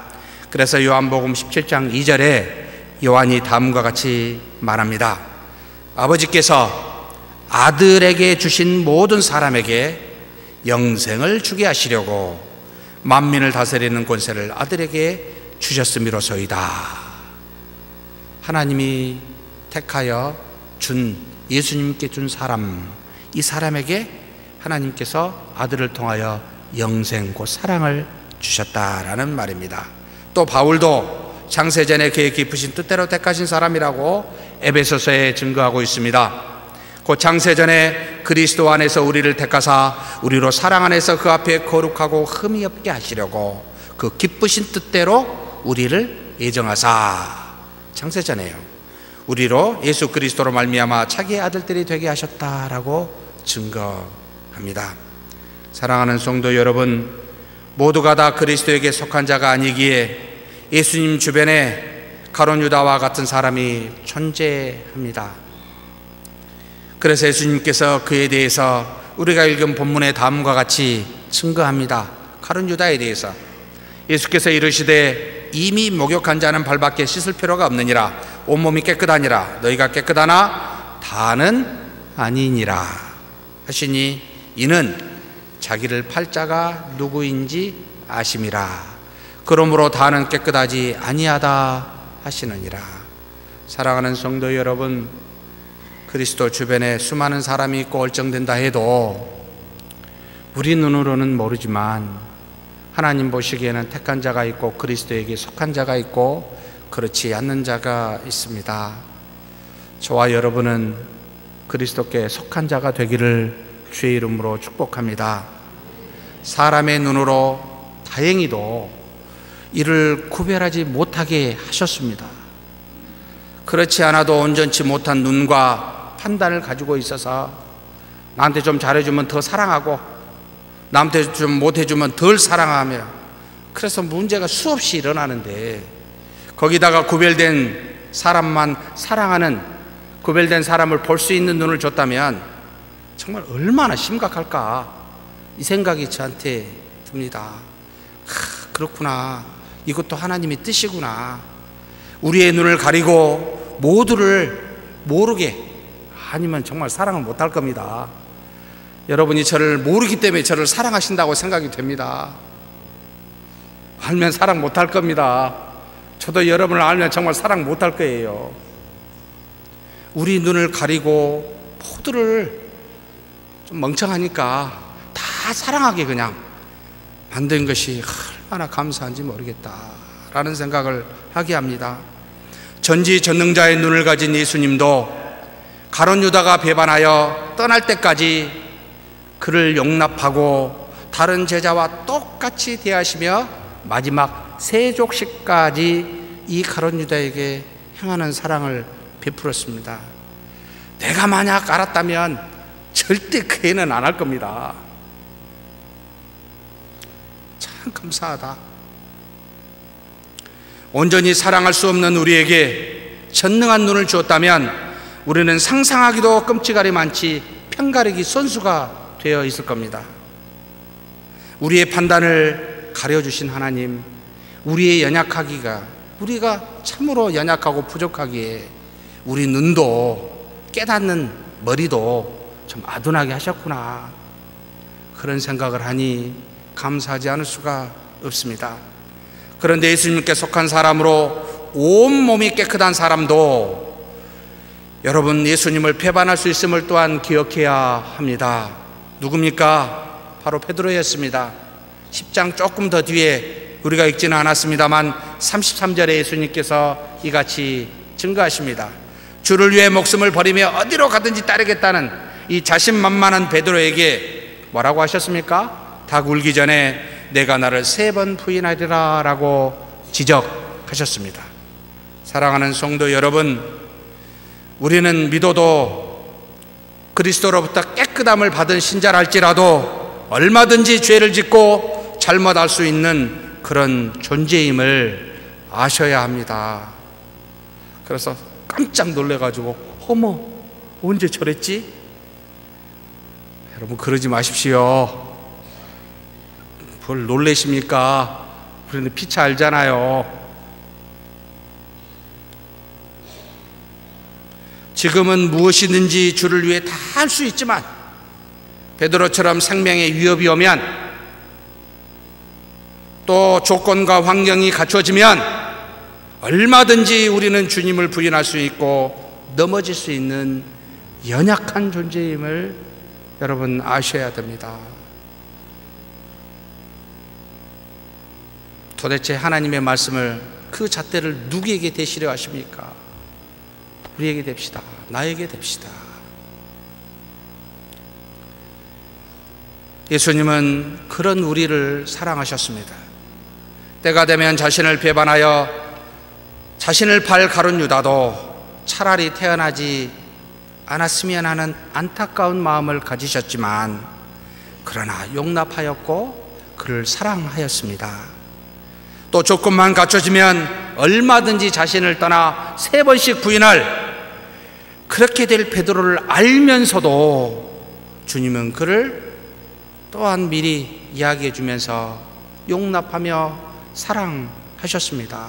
C: 그래서 요한복음 17장 2절에 요한이 다음과 같이 말합니다. 아버지께서 아들에게 주신 모든 사람에게 영생을 주게 하시려고 만민을 다스리는 권세를 아들에게 주셨음이로소이다. 하나님이 택하여 준, 예수님께 준 사람, 이 사람에게 하나님께서 아들을 통하여 영생, 곧 사랑을 주셨다라는 말입니다. 또 바울도 창세전에 그의 깊으신 뜻대로 택하신 사람이라고 에베소서에 증거하고 있습니다. 곧 창세전에 그리스도 안에서 우리를 택하사 우리로 사랑 안에서 그 앞에 거룩하고 흠이 없게 하시려고 그 기쁘신 뜻대로 우리를 예정하사, 창세전에요, 우리로 예수 그리스도로 말미암아 자기의 아들들이 되게 하셨다라고 증거합니다. 사랑하는 성도 여러분, 모두가 다 그리스도에게 속한 자가 아니기에 예수님 주변에 가룟 유다와 같은 사람이 존재합니다. 그래서 예수님께서 그에 대해서 우리가 읽은 본문의 다음과 같이 증거합니다. 가룟 유다에 대해서 예수께서 이르시되 이미 목욕한 자는 발밖에 씻을 필요가 없느니라. 온몸이 깨끗하니라. 너희가 깨끗하나 다는 아니니라 하시니 이는 자기를 팔 자가 누구인지 아심이라. 그러므로 다는 깨끗하지 아니하다 하시느니라. 사랑하는 성도 여러분, 그리스도 주변에 수많은 사람이 있고 얼쩡된다 해도 우리 눈으로는 모르지만 하나님 보시기에는 택한 자가 있고 그리스도에게 속한 자가 있고 그렇지 않는 자가 있습니다. 저와 여러분은 그리스도께 속한 자가 되기를 주의 이름으로 축복합니다. 사람의 눈으로 다행히도 이를 구별하지 못하게 하셨습니다. 그렇지 않아도 온전치 못한 눈과 판단을 가지고 있어서 나한테 좀 잘해주면 더 사랑하고 남한테 좀 못해주면 덜 사랑하며, 그래서 문제가 수없이 일어나는데, 거기다가 구별된 사람만 사랑하는, 구별된 사람을 볼 수 있는 눈을 줬다면 정말 얼마나 심각할까, 이 생각이 저한테 듭니다. 그렇구나, 이것도 하나님의 뜻이구나. 우리의 눈을 가리고 모두를 모르게, 아니면 정말 사랑을 못할 겁니다. 여러분이 저를 모르기 때문에 저를 사랑하신다고 생각이 됩니다. 알면 사랑 못할 겁니다. 저도 여러분을 알면 정말 사랑 못할 거예요. 우리 눈을 가리고 모두를 좀 멍청하니까 다 사랑하게 그냥 만든 것이 얼마나 감사한지 모르겠다라는 생각을 하게 합니다. 전지전능자의 눈을 가진 예수님도 가룟 유다가 배반하여 떠날 때까지 그를 용납하고 다른 제자와 똑같이 대하시며 마지막 세족식까지 이 가룟 유다에게 행하는 사랑을 베풀었습니다. 내가 만약 알았다면 절대 그 애는 안 할 겁니다. 참 감사하다. 온전히 사랑할 수 없는 우리에게 전능한 눈을 주었다면 우리는 상상하기도 끔찍하리 많지 편가르기 선수가 되어 있을 겁니다. 우리의 판단을 가려주신 하나님, 우리의 연약하기가, 우리가 참으로 연약하고 부족하기에 우리 눈도 깨닫는 머리도 좀 아둔하게 하셨구나, 그런 생각을 하니 감사하지 않을 수가 없습니다. 그런데 예수님께 속한 사람으로 온몸이 깨끗한 사람도 여러분 예수님을 배반할 수 있음을 또한 기억해야 합니다. 누굽니까? 바로 베드로였습니다. 10장 조금 더 뒤에 우리가 읽지는 않았습니다만 33절에 예수님께서 이같이 증거하십니다. 주를 위해 목숨을 버리며 어디로 가든지 따르겠다는 이 자신만만한 베드로에게 뭐라고 하셨습니까? 닭 울기 전에 내가 나를 3번 부인하리라 라고 지적하셨습니다. 사랑하는 성도 여러분, 우리는 믿어도 그리스도로부터 깨끗함을 받은 신자랄지라도 얼마든지 죄를 짓고 잘못할 수 있는 그런 존재임을 아셔야 합니다. 그래서 깜짝 놀래가지고 어머 언제 저랬지? 여러분 그러지 마십시오. 뭘 놀래십니까? 우리는 피차 알잖아요. 지금은 무엇이든지 주를 위해 다 할 수 있지만 베드로처럼 생명의 위협이 오면, 또 조건과 환경이 갖춰지면 얼마든지 우리는 주님을 부인할 수 있고 넘어질 수 있는 연약한 존재임을 여러분 아셔야 됩니다. 도대체 하나님의 말씀을, 그 잣대를 누구에게 대시려 하십니까? 우리에게 됩시다. 나에게 됩시다. 예수님은 그런 우리를 사랑하셨습니다. 때가 되면 자신을 배반하여 자신을 팔 가룟 유다도 차라리 태어나지 않았으면 하는 안타까운 마음을 가지셨지만 그러나 용납하였고 그를 사랑하였습니다. 또 조건만 갖춰지면 얼마든지 자신을 떠나 3번씩 부인할, 그렇게 될 베드로를 알면서도 주님은 그를 또한 미리 이야기해 주면서 용납하며 사랑하셨습니다.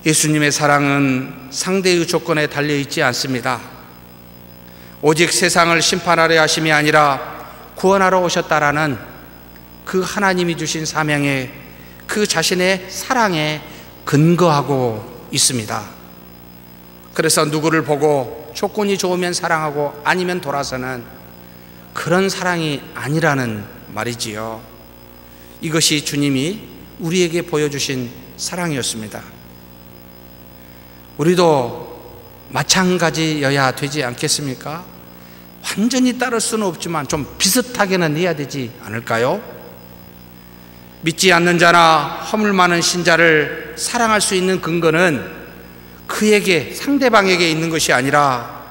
C: 예수님의 사랑은 상대의 조건에 달려있지 않습니다. 오직 세상을 심판하려 하심이 아니라 구원하러 오셨다라는 그 하나님이 주신 사명에, 그 자신의 사랑에 근거하고 있습니다. 그래서 누구를 보고 조건이 좋으면 사랑하고 아니면 돌아서는 그런 사랑이 아니라는 말이지요. 이것이 주님이 우리에게 보여주신 사랑이었습니다. 우리도 마찬가지여야 되지 않겠습니까? 완전히 따를 수는 없지만 좀 비슷하게는 해야 되지 않을까요? 믿지 않는 자나 허물 많은 신자를 사랑할 수 있는 근거는 그에게, 상대방에게 있는 것이 아니라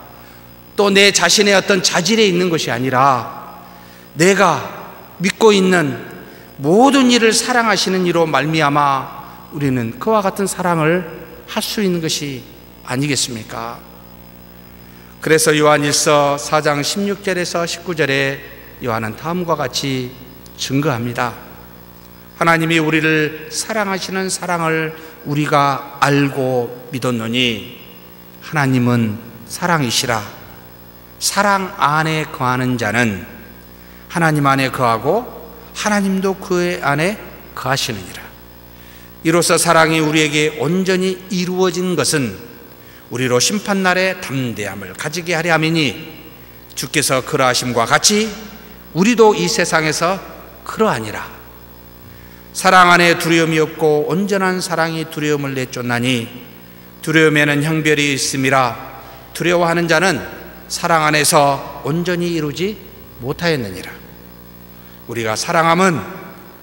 C: 또 내 자신의 어떤 자질에 있는 것이 아니라 내가 믿고 있는 모든 일을 사랑하시는 이로 말미암아 우리는 그와 같은 사랑을 할 수 있는 것이 아니겠습니까? 그래서 요한일서 4장 16절에서 19절에 요한은 다음과 같이 증거합니다. 하나님이 우리를 사랑하시는 사랑을 우리가 알고 믿었노니 하나님은 사랑이시라. 사랑 안에 거하는 자는 하나님 안에 거하고 하나님도 그 안에 거하시느니라. 이로써 사랑이 우리에게 온전히 이루어진 것은 우리로 심판날에 담대함을 가지게 하려 함이니 주께서 그러하심과 같이 우리도 이 세상에서 그러하니라. 사랑 안에 두려움이 없고 온전한 사랑이 두려움을 내쫓나니 두려움에는 형별이 있음이라. 두려워하는 자는 사랑 안에서 온전히 이루지 못하였느니라. 우리가 사랑함은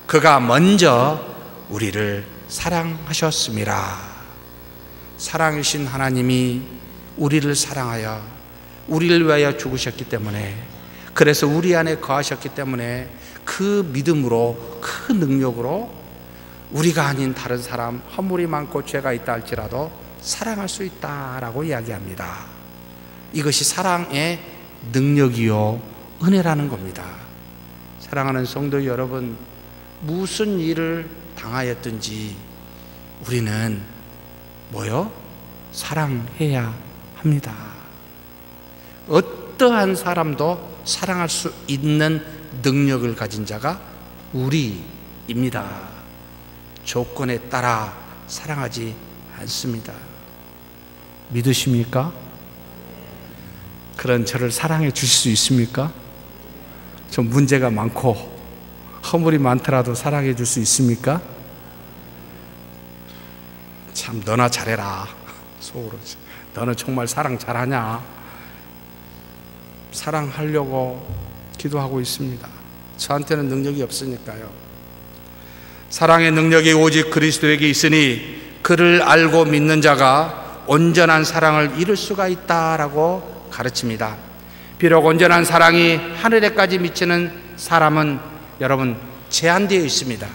C: 그가 먼저 우리를 사랑하셨음이라. 사랑이신 하나님이 우리를 사랑하여 우리를 위하여 죽으셨기 때문에, 그래서 우리 안에 거하셨기 때문에 그 믿음으로, 그 능력으로 우리가 아닌 다른 사람, 허물이 많고 죄가 있다 할지라도 사랑할 수 있다라고 이야기합니다. 이것이 사랑의 능력이요 은혜라는 겁니다. 사랑하는 성도 여러분, 무슨 일을 당하였든지 우리는 뭐요? 사랑해야 합니다. 어떠한 사람도 사랑할 수 있는 능력을 가진 자가 우리입니다. 조건에 따라 사랑하지 않습니다. 믿으십니까? 그런 저를 사랑해 주실 수 있습니까? 좀 문제가 많고 허물이 많더라도 사랑해 줄 수 있습니까? 참 너나 잘해라. 속으로 너는 정말 사랑 잘하냐? 사랑하려고 기도하고 있습니다. 저한테는 능력이 없으니까요. 사랑의 능력이 오직 그리스도에게 있으니 그를 알고 믿는 자가 온전한 사랑을 이룰 수가 있다라고 가르칩니다. 비록 온전한 사랑이 하늘에까지 미치는 사람은 여러분 제한되어 있습니다.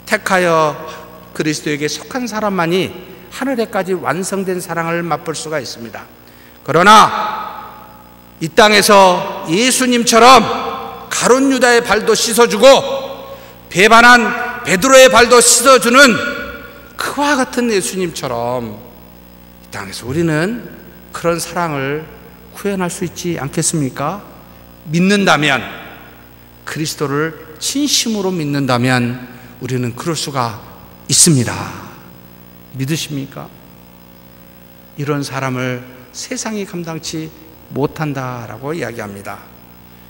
C: 택하여 그리스도에게 속한 사람만이 하늘에까지 완성된 사랑을 맛볼 수가 있습니다. 그러나 이 땅에서 예수님처럼 가룟 유다의 발도 씻어주고 배반한 베드로의 발도 씻어주는 그와 같은 예수님처럼 이 땅에서 우리는 그런 사랑을 구현할 수 있지 않겠습니까? 믿는다면, 그리스도를 진심으로 믿는다면 우리는 그럴 수가 있습니다. 믿으십니까? 이런 사람을 세상이 감당치 못한다라고 이야기합니다.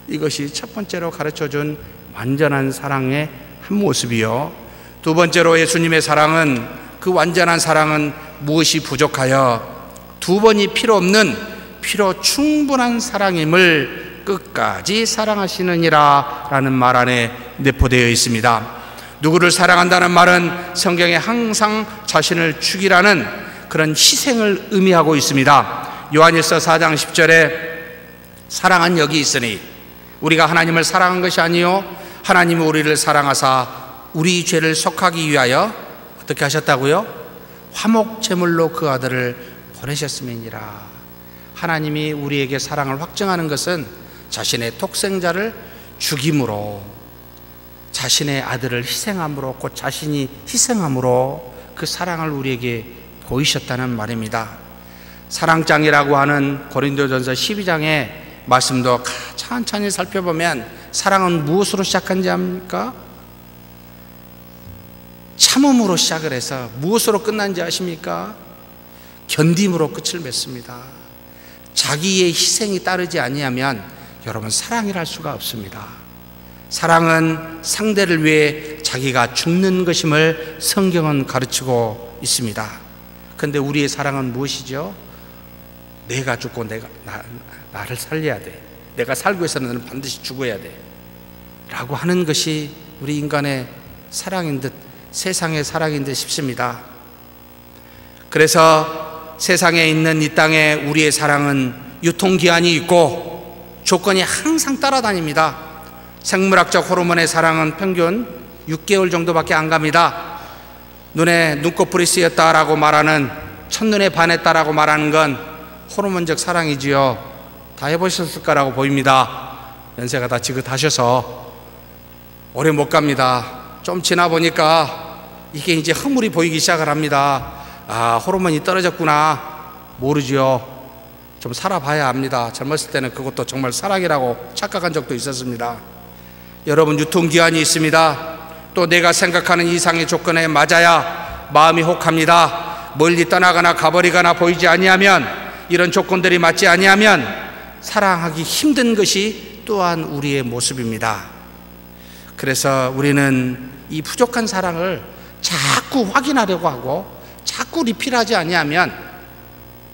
C: 이것이 첫 번째로 가르쳐준 완전한 사랑의 한 모습이요. 두 번째로 예수님의 사랑은, 그 완전한 사랑은 무엇이 부족하여 두 번이 필요 없는 필요 충분한 사랑임을 끝까지 사랑하시느니라 라는 말 안에 내포되어 있습니다. 누구를 사랑한다는 말은 성경에 항상 자신을 죽이라는 그런 희생을 의미하고 있습니다. 요한일서 4장 10절에 사랑은 여기 있으니 우리가 하나님을 사랑한 것이 아니요 하나님이 우리를 사랑하사 우리 죄를 속하기 위하여 어떻게 하셨다고요? 화목 제물로 그 아들을 보내셨음이니라. 하나님이 우리에게 사랑을 확증하는 것은 자신의 독생자를 죽임으로, 자신의 아들을 희생함으로, 곧 자신이 희생함으로 그 사랑을 우리에게 보이셨다는 말입니다. 사랑장이라고 하는 고린도전서 12장의 말씀도 천천히 살펴보면 사랑은 무엇으로 시작한지 압니까? 참음으로 시작을 해서 무엇으로 끝난지 아십니까? 견딤으로 끝을 맺습니다. 자기의 희생이 따르지 아니하면 여러분, 사랑이랄 수가 없습니다. 사랑은 상대를 위해 자기가 죽는 것임을 성경은 가르치고 있습니다. 그런데 우리의 사랑은 무엇이죠? 내가 죽고 나를 살려야 돼. 내가 살기 위해서는 너는 반드시 죽어야 돼 라고 하는 것이 우리 인간의 사랑인 듯, 세상의 사랑인 듯 싶습니다. 그래서 세상에 있는 이 땅에 우리의 사랑은 유통기한이 있고 조건이 항상 따라다닙니다. 생물학적 호르몬의 사랑은 평균 6개월 정도밖에 안 갑니다. 눈에 눈꺼풀이 쓰였다라고 말하는, 첫눈에 반했다라고 말하는 건 호르몬적 사랑이지요. 다 해보셨을 거라고 보입니다. 연세가 다 지긋하셔서 오래 못 갑니다. 좀 지나 보니까 이게 이제 허물이 보이기 시작을 합니다. 아, 호르몬이 떨어졌구나. 모르지요. 좀 살아봐야 합니다. 젊었을 때는 그것도 정말 사랑이라고 착각한 적도 있었습니다. 여러분, 유통기한이 있습니다. 또 내가 생각하는 이상의 조건에 맞아야 마음이 혹합니다. 멀리 떠나거나 가버리거나 보이지 아니하면, 이런 조건들이 맞지 아니하면 사랑하기 힘든 것이 또한 우리의 모습입니다. 그래서 우리는 이 부족한 사랑을 자꾸 확인하려고 하고 자꾸 리필하지 아니하면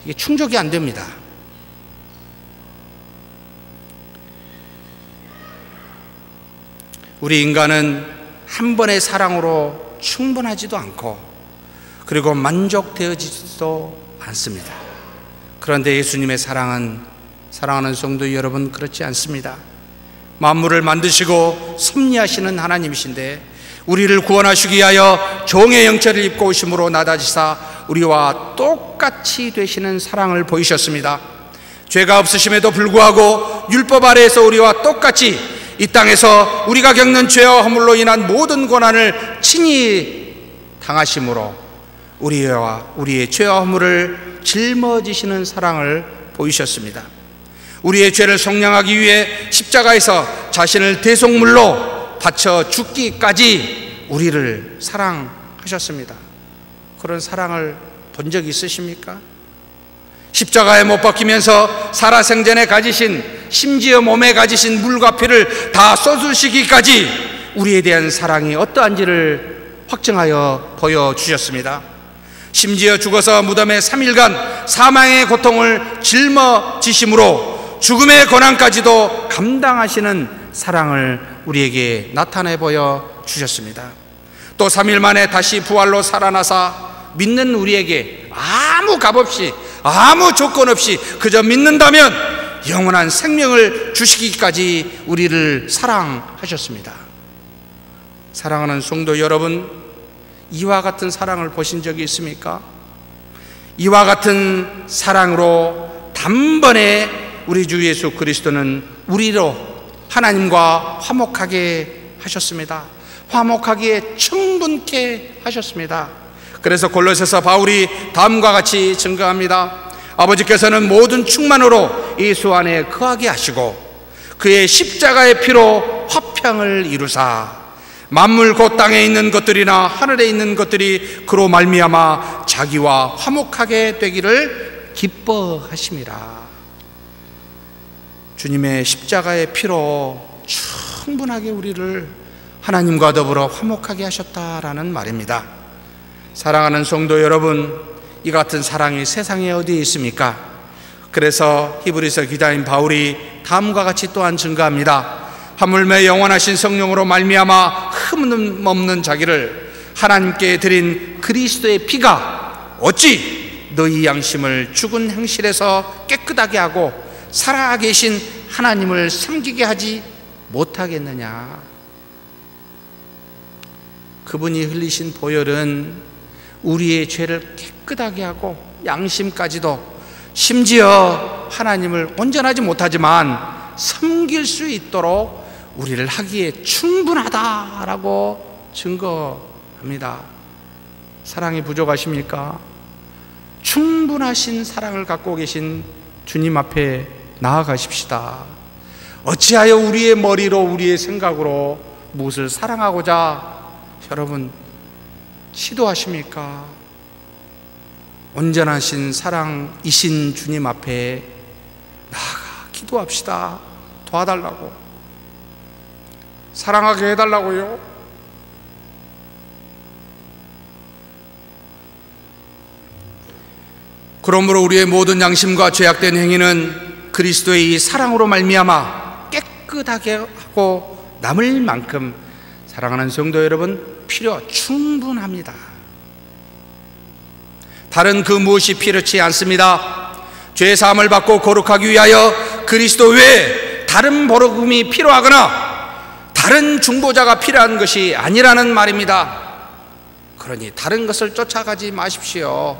C: 이게 충족이 안 됩니다. 우리 인간은 한 번의 사랑으로 충분하지도 않고 그리고 만족되어지지도 않습니다. 그런데 예수님의 사랑은, 사랑하는 성도 여러분, 그렇지 않습니다. 만물을 만드시고 섭리하시는 하나님이신데 우리를 구원하시기 위하여 종의 형체를 입고 오심으로 낮아지사 우리와 똑같이 되시는 사랑을 보이셨습니다. 죄가 없으심에도 불구하고 율법 아래에서 우리와 똑같이 이 땅에서 우리가 겪는 죄와 허물로 인한 모든 고난을 친히 당하심으로 우리와 우리의 죄와 허물을 짊어지시는 사랑을 보이셨습니다. 우리의 죄를 속량하기 위해 십자가에서 자신을 대속물로 바쳐 죽기까지 우리를 사랑하셨습니다. 그런 사랑을 본 적 있으십니까? 십자가에 못 박히면서 살아생전에 가지신, 심지어 몸에 가지신 물과 피를 다 쏟으시기까지 우리에 대한 사랑이 어떠한지를 확증하여 보여주셨습니다. 심지어 죽어서 무덤에 3일간 사망의 고통을 짊어지심으로 죽음의 고난까지도 감당하시는 사랑을 우리에게 나타내 보여주셨습니다. 또 3일 만에 다시 부활로 살아나사 믿는 우리에게 아무 값없이, 아무 조건 없이 그저 믿는다면 영원한 생명을 주시기까지 우리를 사랑하셨습니다. 사랑하는 성도 여러분, 이와 같은 사랑을 보신 적이 있습니까? 이와 같은 사랑으로 단번에 우리 주 예수 그리스도는 우리로 하나님과 화목하게 하셨습니다. 화목하기에 충분케 하셨습니다. 그래서 골로새서 바울이 다음과 같이 증거합니다. 아버지께서는 모든 충만으로 예수 안에 거하게 하시고 그의 십자가의 피로 화평을 이루사 만물 곧 땅에 있는 것들이나 하늘에 있는 것들이 그로 말미암아 자기와 화목하게 되기를 기뻐하심이라. 주님의 십자가의 피로 충분하게 우리를 하나님과 더불어 화목하게 하셨다라는 말입니다. 사랑하는 성도 여러분, 이 같은 사랑이 세상에 어디에 있습니까? 그래서 히브리서 기자인 바울이 다음과 같이 또한 증거합니다. 하물며 영원하신 성령으로 말미암아 흠 없는 자기를 하나님께 드린 그리스도의 피가 어찌 너희 양심을 죽은 행실에서 깨끗하게 하고 살아계신 하나님을 섬기게 하지 못하겠느냐. 그분이 흘리신 보혈은 우리의 죄를 깨끗하게 하고 양심까지도, 심지어 하나님을 온전하지 못하지만 섬길 수 있도록 우리를 하기에 충분하다라고 증거합니다. 사랑이 부족하십니까? 충분하신 사랑을 갖고 계신 주님 앞에 나아가십시다. 어찌하여 우리의 머리로, 우리의 생각으로 무엇을 사랑하고자 여러분 시도하십니까? 온전하신 사랑이신 주님 앞에 나아가 기도합시다. 도와달라고, 사랑하게 해달라고요. 그러므로 우리의 모든 양심과 죄악된 행위는 그리스도의 이 사랑으로 말미암아 깨끗하게 하고 남을 만큼, 사랑하는 성도 여러분, 필요 충분합니다. 다른 그 무엇이 필요치 않습니다. 죄 사함을 받고 거룩하기 위하여 그리스도 외에 다른 보름이 필요하거나 다른 중보자가 필요한 것이 아니라는 말입니다. 그러니 다른 것을 쫓아가지 마십시오.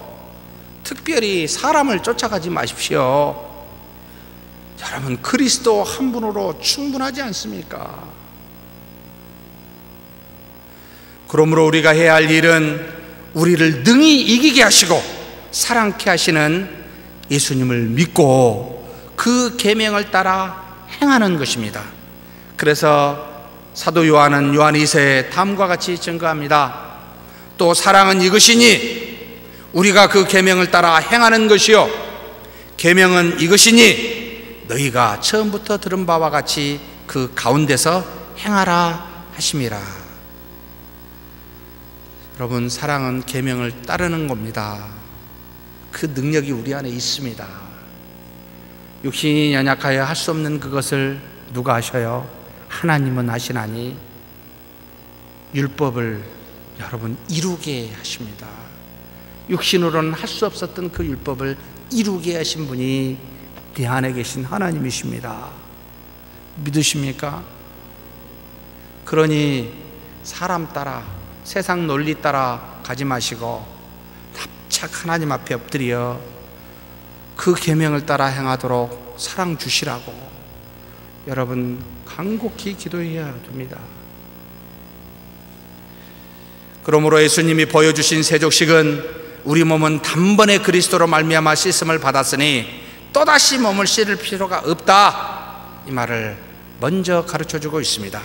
C: 특별히 사람을 쫓아가지 마십시오. 여러분, 그리스도 한 분으로 충분하지 않습니까? 그러므로 우리가 해야 할 일은 우리를 능히 이기게 하시고 사랑케 하시는 예수님을 믿고 그 계명을 따라 행하는 것입니다. 그래서 사도 요한은 요한 2서에 다음과 같이 증거합니다. 또 사랑은 이것이니 우리가 그 계명을 따라 행하는 것이요, 계명은 이것이니 너희가 처음부터 들은 바와 같이 그 가운데서 행하라 하심이라. 여러분, 사랑은 계명을 따르는 겁니다. 그 능력이 우리 안에 있습니다. 육신이 연약하여 할 수 없는 그것을 누가 하셔요? 하나님은 하시나니 율법을 여러분 이루게 하십니다. 육신으로는 할 수 없었던 그 율법을 이루게 하신 분이 내 안에 계신 하나님이십니다. 믿으십니까? 그러니 사람 따라, 세상 논리 따라 가지 마시고 납작 하나님 앞에 엎드려 그 계명을 따라 행하도록 사랑 주시라고 여러분 간곡히 기도해야 됩니다. 그러므로 예수님이 보여주신 세족식은 우리 몸은 단번에 그리스도로 말미암아 씻음을 받았으니 또다시 몸을 씻을 필요가 없다, 이 말을 먼저 가르쳐주고 있습니다.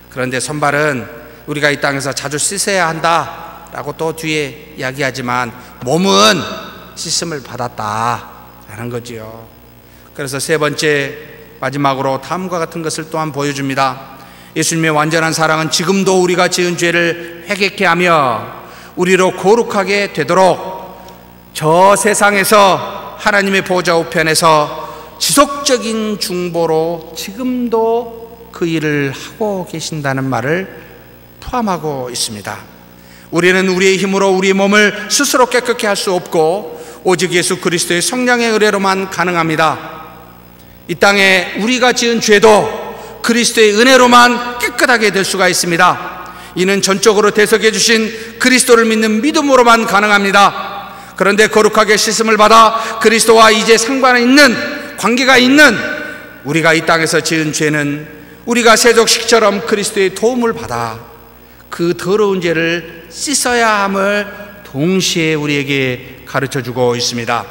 C: 그런데 손발은 우리가 이 땅에서 자주 씻어야 한다 라고 또 뒤에 이야기하지만 몸은 씻음을 받았다라는 거지요. 그래서 세 번째, 마지막으로 다음과 같은 것을 또한 보여줍니다. 예수님의 완전한 사랑은 지금도 우리가 지은 죄를 회개케 하며 우리로 거룩하게 되도록 저 세상에서 하나님의 보좌 우편에서 지속적인 중보로 지금도 그 일을 하고 계신다는 말을 포함하고 있습니다. 우리는 우리의 힘으로 우리 몸을 스스로 깨끗게 할 수 없고 오직 예수 그리스도의 성령의 은혜로만 가능합니다. 이 땅에 우리가 지은 죄도 그리스도의 은혜로만 깨끗하게 될 수가 있습니다. 이는 전적으로 대속해 주신 그리스도를 믿는 믿음으로만 가능합니다. 그런데 거룩하게 씻음을 받아 그리스도와 이제 상관 있는, 관계가 있는 우리가 이 땅에서 지은 죄는 우리가 세족식처럼 그리스도의 도움을 받아 그 더러운 죄를 씻어야 함을 동시에 우리에게 가르쳐주고 있습니다.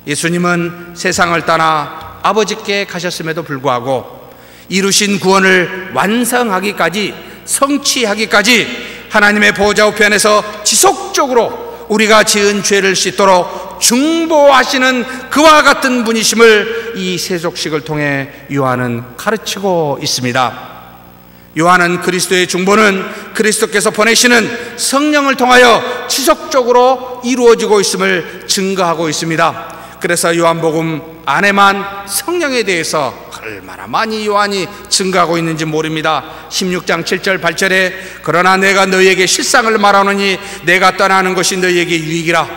C: 예수님은 세상을 떠나 아버지께 가셨음에도 불구하고 이루신 구원을 완성하기까지, 성취하기까지 하나님의 보좌 우편에서 지속적으로 우리가 지은 죄를 씻도록 중보하시는 그와 같은 분이심을 이 세족식을 통해 요한은 가르치고 있습니다. 요한은 그리스도의 중보는 그리스도께서 보내시는 성령을 통하여 지속적으로 이루어지고 있음을 증거하고 있습니다. 그래서 요한복음 안에만 성령에 대해서 얼마나 많이 요한이 증거하고 있는지 모릅니다. 16장 7절 8절에 그러나 내가 너희에게 실상을 말하노니 내가 떠나는 것이 너희에게 유익이라.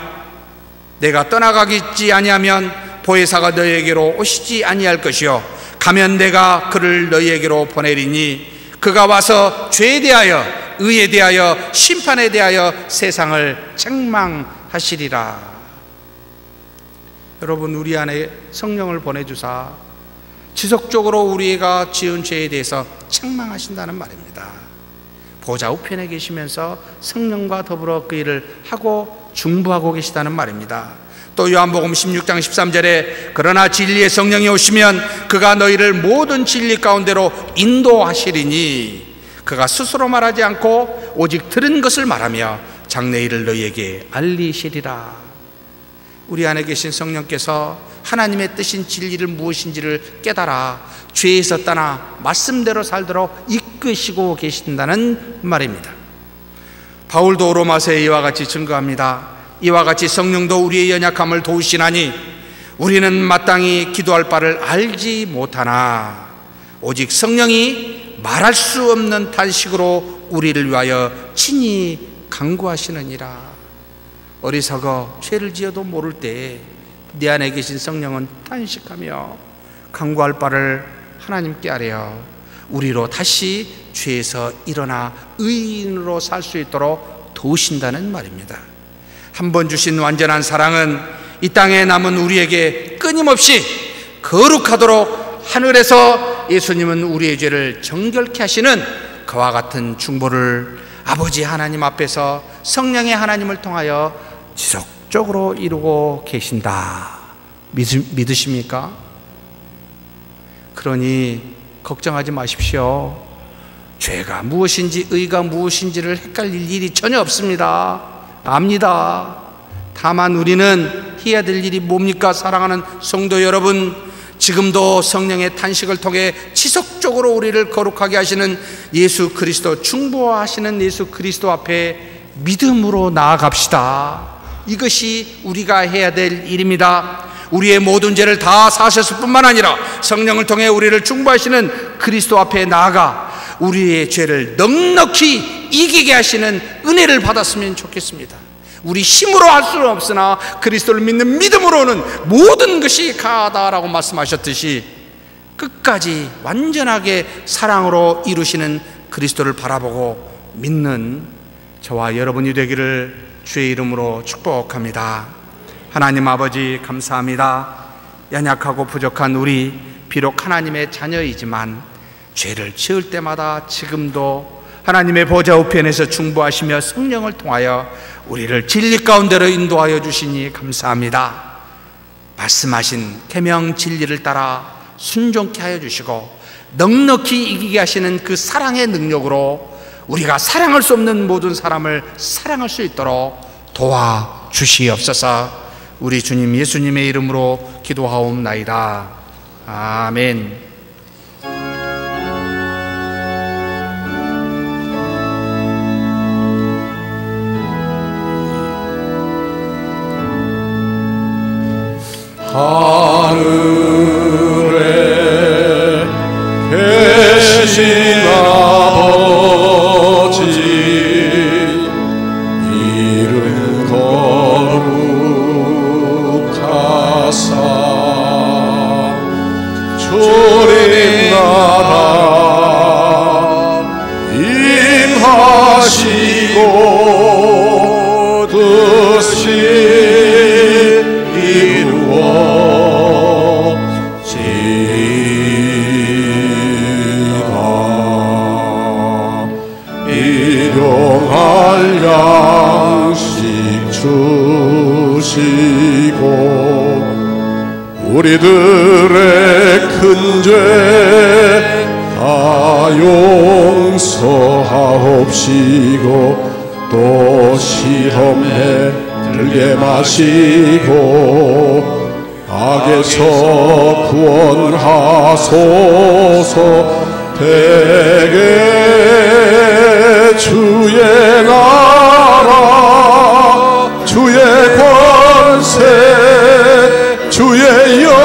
C: 내가 떠나가지 아니하면 보혜사가 너희에게로 오시지 아니할 것이요 가면 내가 그를 너희에게로 보내리니 그가 와서 죄에 대하여, 의에 대하여, 심판에 대하여 세상을 책망하시리라. 여러분, 우리 안에 성령을 보내주사 지속적으로 우리가 지은 죄에 대해서 책망하신다는 말입니다. 보좌 우편에 계시면서 성령과 더불어 그 일을 하고 중보하고 계시다는 말입니다. 또 요한복음 16장 13절에 그러나 진리의 성령이 오시면 그가 너희를 모든 진리 가운데로 인도하시리니 그가 스스로 말하지 않고 오직 들은 것을 말하며 장래일을 너희에게 알리시리라. 우리 안에 계신 성령께서 하나님의 뜻인 진리를 무엇인지를 깨달아 죄에서 떠나 말씀대로 살도록 이끄시고 계신다는 말입니다. 바울도 로마서에 이와 같이 증거합니다. 이와 같이 성령도 우리의 연약함을 도우시나니 우리는 마땅히 기도할 바를 알지 못하나 오직 성령이 말할 수 없는 탄식으로 우리를 위하여 친히 간구하시느니라. 어리석어 죄를 지어도 모를 때에 내 안에 계신 성령은 탄식하며 간구할 바를 하나님께 아뢰어 우리로 다시 죄에서 일어나 의인으로 살 수 있도록 도우신다는 말입니다. 한 번 주신 완전한 사랑은 이 땅에 남은 우리에게 끊임없이 거룩하도록 하늘에서 예수님은 우리의 죄를 정결케 하시는 그와 같은 중보를 아버지 하나님 앞에서 성령의 하나님을 통하여 지속적으로 이루고 계신다. 믿으십니까? 그러니 걱정하지 마십시오. 죄가 무엇인지 의가 무엇인지를 헷갈릴 일이 전혀 없습니다. 압니다. 다만 우리는 해야 될 일이 뭡니까? 사랑하는 성도 여러분, 지금도 성령의 탄식을 통해 지속적으로 우리를 거룩하게 하시는 예수 그리스도, 중보하시는 예수 그리스도 앞에 믿음으로 나아갑시다. 이것이 우리가 해야 될 일입니다. 우리의 모든 죄를 다 사셨을 뿐만 아니라 성령을 통해 우리를 중보하시는 그리스도 앞에 나아가 우리의 죄를 넉넉히 이기게 하시는 은혜를 받았으면 좋겠습니다. 우리 힘으로 할 수는 없으나 그리스도를 믿는 믿음으로는 모든 것이 가하다라고 말씀하셨듯이 끝까지 완전하게 사랑으로 이루시는 그리스도를 바라보고 믿는 저와 여러분이 되기를 주의 이름으로 축복합니다. 하나님 아버지 감사합니다. 연약하고 부족한 우리, 비록 하나님의 자녀이지만 죄를 지을 때마다 지금도 하나님의 보좌 우편에서 중보하시며 성령을 통하여 우리를 진리 가운데로 인도하여 주시니 감사합니다. 말씀하신 계명 진리를 따라 순종케 하여 주시고 넉넉히 이기게 하시는 그 사랑의 능력으로 우리가 사랑할 수 없는 모든 사람을 사랑할 수 있도록 도와주시옵소서. 우리 주님 예수님의 이름으로 기도하옵나이다. 아멘.
B: 하늘에 계신 아버지 이름 거룩하사 주님 나라 임하시고 뜻이 일용할 양식 주시고 우리들의 큰 죄 다 용서하옵시고 또 시험에 들게 마시고 악에서 구원하소서. 대개 주의 나라 주의 권세 주의 영광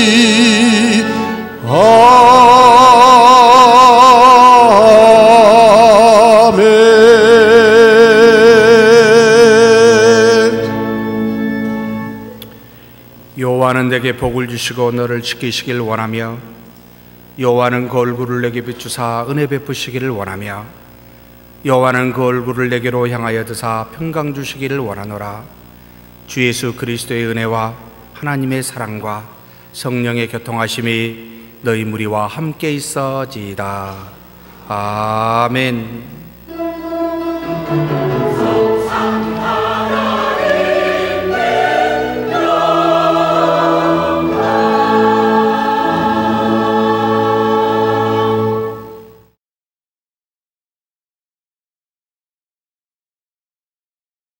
B: 영원히 아멘.
C: 여호와는 내게 복을 주시고 너를 지키시길 원하며 여호와는 그 얼굴을 내게 비추사 은혜 베푸시기를 원하며 여호와는 그 얼굴을 내게로 향하여 드사 평강 주시기를 원하노라. 주 예수 그리스도의 은혜와 하나님의 사랑과 성령의 교통하심이 너희 무리와 함께 있어지이다. 아멘.